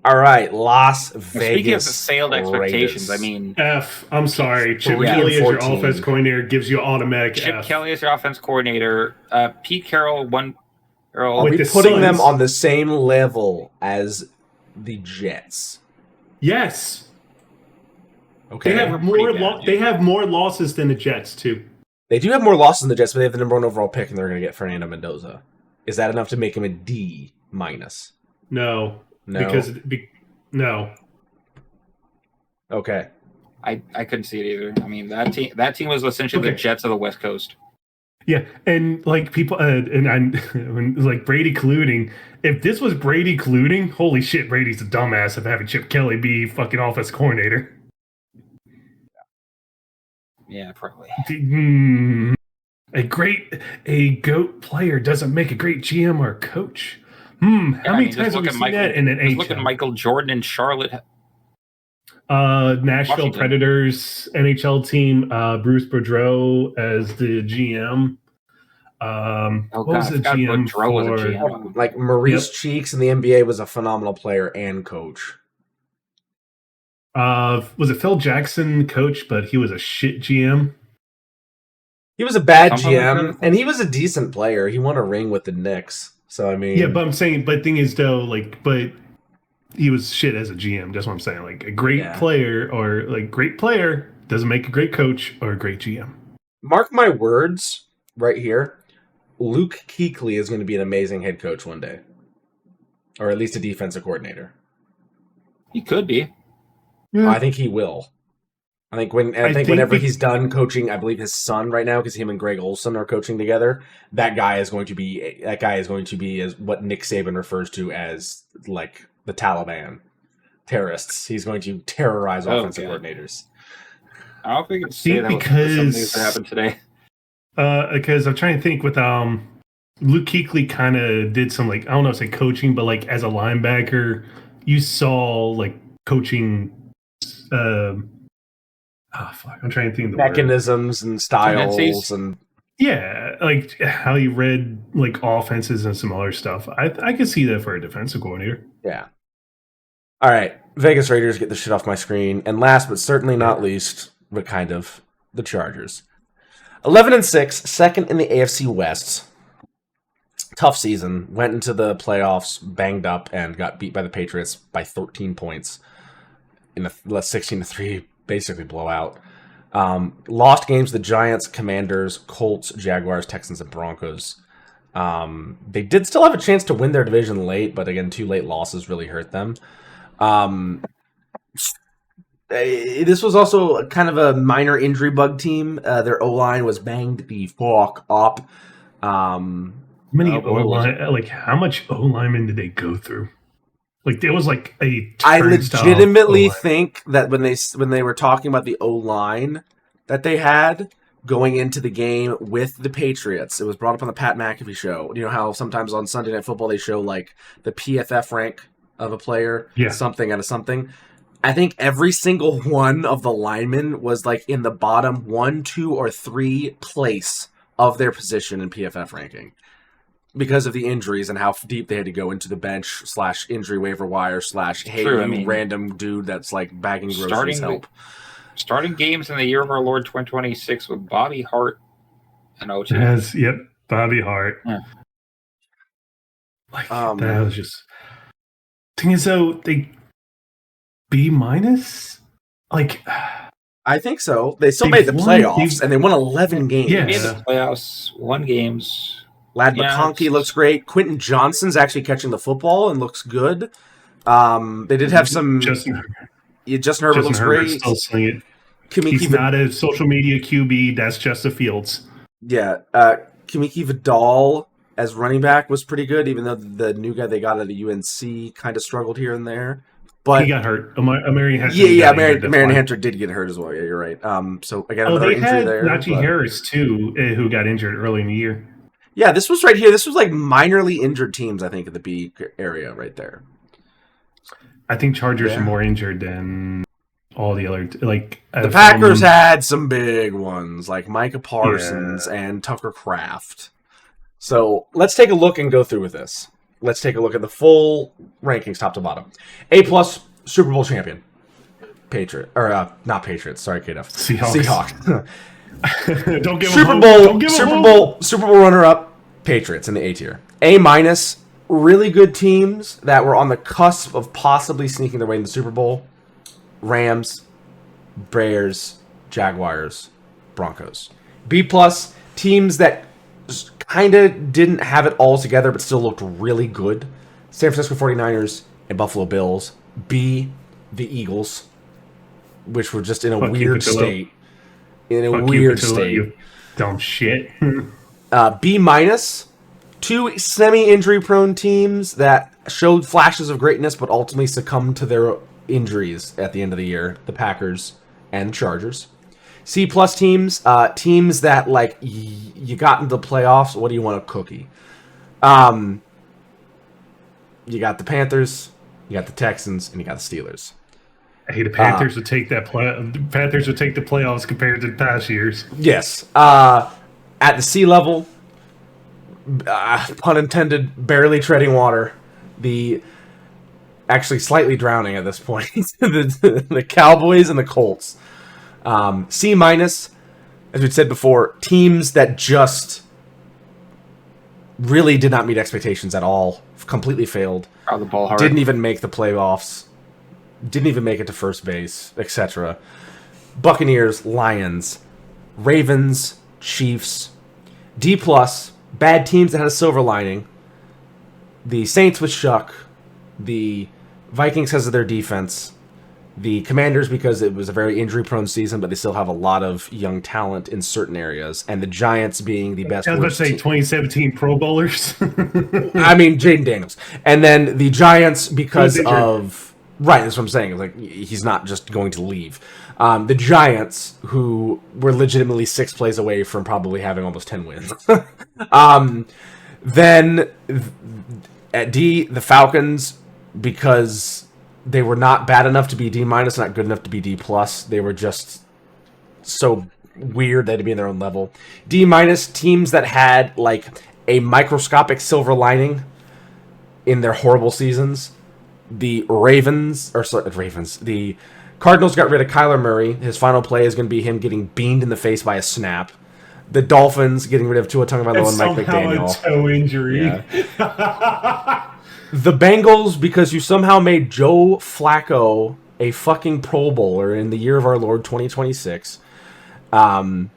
Speaker 1: All right, Las Vegas.
Speaker 2: Speaking of failed expectations, I mean...
Speaker 3: F. I'm sorry. Chip Kelly as your offense coordinator gives you automatic
Speaker 2: Chip
Speaker 3: F.
Speaker 2: Kelly as your offense coordinator. Pete Carroll,
Speaker 1: Are we putting them on the same level as the Jets?
Speaker 3: Yes.
Speaker 1: Okay.
Speaker 3: They have more losses than the Jets, too.
Speaker 1: They do have more losses than the Jets, but they have the number 1 overall pick, and they're going to get Fernando Mendoza. Is that enough to make him a D-?
Speaker 3: No. No.
Speaker 1: Okay.
Speaker 2: I couldn't see it either. I mean, that team was essentially the Jets of the West Coast.
Speaker 3: Yeah, and like people, like Brady colluding. If this was Brady colluding, holy shit, Brady's a dumbass of having Chip Kelly be fucking offense coordinator.
Speaker 2: Yeah, probably.
Speaker 3: A GOAT player doesn't make a great GM or coach. How many times have we seen that in an NHL?
Speaker 2: Look at Michael Jordan in Charlotte.
Speaker 3: Nashville
Speaker 2: Washington.
Speaker 3: Predators NHL team, Bruce Boudreau as the GM. What was the GM for?
Speaker 1: Like Maurice Cheeks in the NBA was a phenomenal player and coach.
Speaker 3: Was it Phil Jackson coach, but he was a shit GM?
Speaker 1: He was a bad GM, and he was a decent player. He won a ring with the Knicks. So, I mean...
Speaker 3: Yeah, but I'm saying, but the thing is, though, he was shit as a GM. That's what I'm saying. Like a great player or like great player doesn't make a great coach or a great GM.
Speaker 1: Mark my words right here. Luke Kuechly is going to be an amazing head coach one day, or at least a defensive coordinator.
Speaker 2: He could be.
Speaker 1: Yeah. I think he will. I think whenever he's done coaching, I believe his son right now, because him and Greg Olson are coaching together. That guy is going to be as what Nick Saban refers to as like the Taliban terrorists. He's going to terrorize offensive coordinators.
Speaker 2: I don't think it's that because some things that happened today.
Speaker 3: Because I'm trying to think with Luke Kuechly kind of did some like I don't know say coaching, but like as a linebacker, you saw like coaching. I'm trying to think of the
Speaker 1: mechanisms
Speaker 3: word.
Speaker 1: And styles and
Speaker 3: like how he read like offenses and some other stuff. I could see that for a defensive coordinator.
Speaker 1: Yeah. All right, Vegas Raiders, get the shit off my screen, and last but certainly not least, but kind of the Chargers. 11-6, second in the AFC West. Tough season. Went into the playoffs banged up and got beat by the Patriots by 13 points in a 16-3 basically blowout. Lost games to the Giants, Commanders, Colts, Jaguars, Texans, and Broncos. They did still have a chance to win their division late, but again, 2 late losses really hurt them. This was also kind of a minor injury bug team. Their O-line was banged the fuck up.
Speaker 3: How many O-line? Like, how much O-linemen did they go through? Like, there was like a.
Speaker 1: I legitimately think that when they were talking about the O-line that they had going into the game with the Patriots, it was brought up on the Pat McAfee show. You know how sometimes on Sunday Night Football they show like the PFF rank of a player, something out of something. I think every single one of the linemen was like in the bottom 1, 2, or 3 place of their position in PFF ranking because of the injuries and how deep they had to go into the bench / injury waiver wire / random dude that's like bagging groceries help.
Speaker 2: Starting games in the year of our Lord 2026 with Bobby Hart and OT.
Speaker 3: Bobby Hart. Yeah. Like that was just. Thing is though they. B-? Like,
Speaker 1: I think so. They still made the playoffs, and they won 11 games.
Speaker 2: Yeah, made the playoffs, won games.
Speaker 1: Lad McConkey looks great. Quentin Johnson's actually catching the football and looks good. They did have some. Justin Herbert looks great.
Speaker 3: Still slinging it. He's not a social media QB. That's Justin Fields.
Speaker 1: Yeah, Kamiki Vidal as running back was pretty good, even though the new guy they got out of UNC kind of struggled here and there. But
Speaker 3: he got hurt. Marion
Speaker 1: Hunter. Marion Hunter did get hurt as well. Yeah, you're right. So again, another injury there.
Speaker 3: Najee Harris too, who got injured early in the year.
Speaker 1: Yeah, this was right here. This was like minorly injured teams, I think, in the B area right there.
Speaker 3: I think Chargers are more injured than all the other. Like
Speaker 1: the Packers had some big ones, like Micah Parsons and Tucker Kraft. So let's take a look and go through with this. Let's take a look at the full rankings, top to bottom. A+ Super Bowl champion, not Patriots. Sorry, KF. Seahawks.
Speaker 3: Don't give
Speaker 1: Super Bowl runner-up, Patriots in the A tier. A-, really good teams that were on the cusp of possibly sneaking their way in the Super Bowl. Rams, Bears, Jaguars, Broncos. B+, teams that kind of didn't have it all together, but still looked really good. San Francisco 49ers and Buffalo Bills. B, the Eagles, which were just in a weird state.
Speaker 3: You dumb shit.
Speaker 1: B-, 2 semi-injury prone teams that showed flashes of greatness, but ultimately succumbed to their injuries at the end of the year. The Packers and the Chargers. C+ teams, teams that like you got into the playoffs. What do you want, a cookie? You got the Panthers, you got the Texans, and you got the Steelers.
Speaker 3: Hey, the Panthers would take that. Panthers would take the playoffs compared to the past years.
Speaker 1: Yes, at the C level, pun intended, barely treading water. Actually slightly drowning at this point. the Cowboys and the Colts. C-, as we said before, teams that just really did not meet expectations at all completely failed.
Speaker 2: The ball hard.
Speaker 1: Didn't even make the playoffs. Didn't even make it to first base, etc. Buccaneers, Lions, Ravens, Chiefs, D+, bad teams that had a silver lining. The Saints with Shuck. The Vikings because of their defense. The Commanders because it was a very injury-prone season, but they still have a lot of young talent in certain areas. And the Giants being the best.
Speaker 3: I was about to say 2017 Pro Bowlers.
Speaker 1: I mean, Jaden Daniels. And then the Giants because of... Right, that's what I'm saying. Like, he's not just going to leave. The Giants, who were legitimately 6 plays away from probably having almost 10 wins. Then at D, the Falcons, because they were not bad enough to be D-, not good enough to be D+. They were just so weird they had to be in their own level. D-, teams that had, like, a microscopic silver lining in their horrible seasons. The the Cardinals got rid of Kyler Murray. His final play is going to be him getting beamed in the face by a snap. The Dolphins getting rid of Tua Tagovailoa and Mike McDaniel.
Speaker 3: A toe injury.
Speaker 1: Yeah. The Bengals, because you somehow made Joe Flacco a fucking Pro Bowler in the year of our Lord 2026. The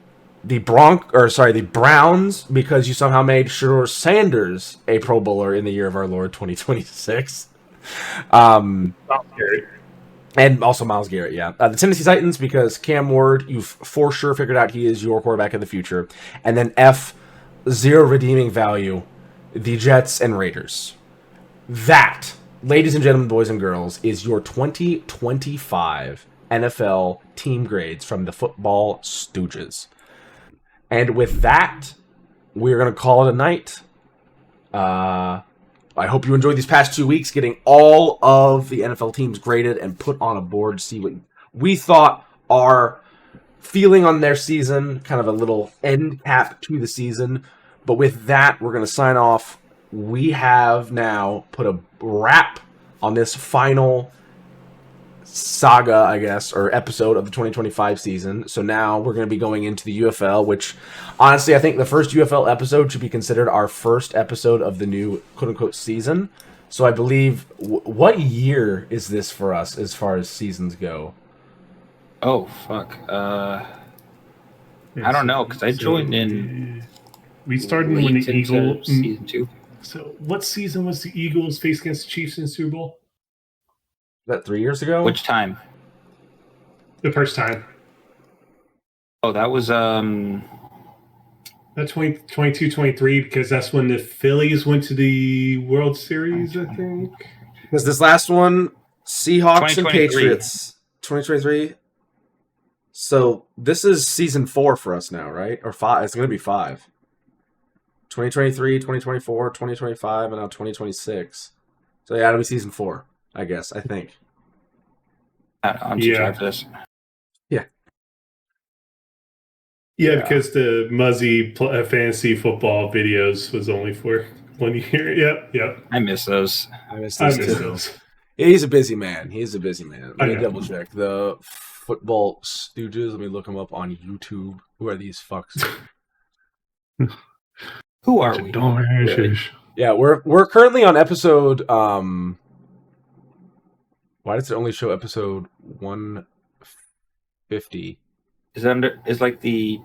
Speaker 1: Browns, because you somehow made Shedeur Sanders a Pro Bowler in the year of our Lord 2026. And also Myles Garrett, yeah. The Tennessee Titans, because Cam Ward, you've for sure figured out he is your quarterback of the future. And then F, zero redeeming value, the Jets and Raiders. That, ladies and gentlemen, boys and girls, is your 2025 NFL team grades from the Football Stooges. And with that, we're going to call it a night. I hope you enjoyed these past 2 weeks getting all of the NFL teams graded and put on a board to see what we thought our feeling on their season, kind of a little end cap to the season. But with that, we're going to sign off. We have now put a wrap on this final saga, I guess, or episode of the 2025 season. So now we're going to be going into the UFL, which honestly, I think the first UFL episode should be considered our first episode of the new quote-unquote season. So I believe, what year is this for us as far as seasons go?
Speaker 2: Oh, fuck. I don't know, because I joined in...
Speaker 3: We started when the Eagles...
Speaker 2: Season 2.
Speaker 3: So what season was the Eagles faced against the Chiefs in the Super Bowl?
Speaker 1: Was that 3 years ago?
Speaker 2: Which time?
Speaker 3: The first time.
Speaker 2: Oh, that was...
Speaker 3: That's 22-23, because that's when the Phillies went to the World Series, I think.
Speaker 1: Because this last one, Seahawks and Patriots. 2023. So this is season 4 for us now, right? Or 5. It's going to be 5. 2023, 2024, 2025, and now 2026. So yeah, it'll be season 4, I guess, I think.
Speaker 2: I'm too tired for this.
Speaker 3: Yeah, because the Muzzy fantasy football videos was only for 1 year. Yep.
Speaker 2: I miss those.
Speaker 1: I miss those. He's a busy man. Let me double check. The Football Stooges. Let me look them up on YouTube. Who are these fucks?
Speaker 2: Who are we?
Speaker 1: Yeah, we're currently on episode. Why does it only show episode 150?
Speaker 2: Is like the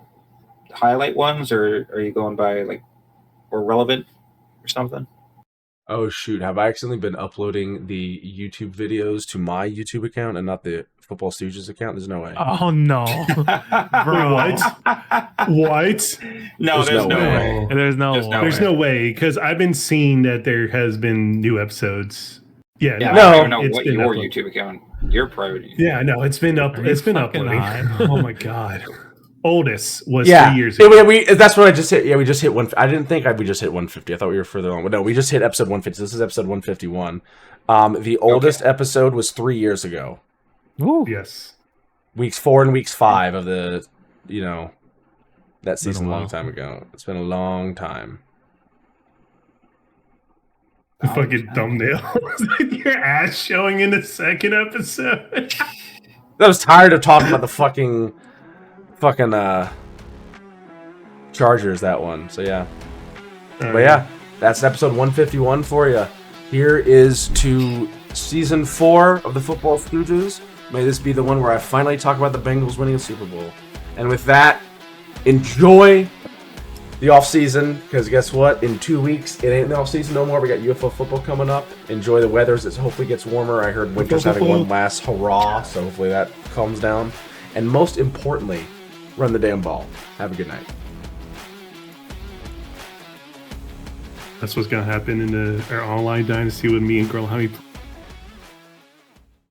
Speaker 2: highlight ones, or are you going by like or relevant or something?
Speaker 1: Oh shoot! Have I accidentally been uploading the YouTube videos to my YouTube account and not the Football Stooges account? There's no way.
Speaker 4: Oh no,
Speaker 3: bro! What?
Speaker 2: No, there's no way.
Speaker 4: There's no
Speaker 3: way, because I've been seeing that there has been new episodes.
Speaker 2: I don't know what your YouTube account. Your private.
Speaker 3: Yeah, no, it's been up. It's been uploading. Oh my god. Oldest was 3 years
Speaker 1: ago. That's what I just hit. Yeah, we just hit one. I didn't think we just hit 150. I thought we were further on. But no, we just hit episode 150. This is episode 151. The oldest episode was 3 years ago.
Speaker 4: Ooh.
Speaker 3: Yes.
Speaker 1: Weeks 4 and weeks 5 of the, that season a long time ago. It's been a long time.
Speaker 3: The fucking thumbnail. Your ass showing in the second episode.
Speaker 1: I was tired of talking about the fucking Chargers, that one. So yeah. But yeah, that's episode 151 for you. Here is to season 4 of the Football Stooges. May this be the one where I finally talk about the Bengals winning a Super Bowl. And with that, enjoy the off season, because guess what? In 2 weeks, it ain't the off season no more. We got UFO football coming up. Enjoy the weather as it hopefully gets warmer. I heard winter's having one last hurrah, so hopefully that calms down. And most importantly, run the damn ball. Have a good night.
Speaker 3: That's what's gonna happen in our online dynasty with me and Girl Honey.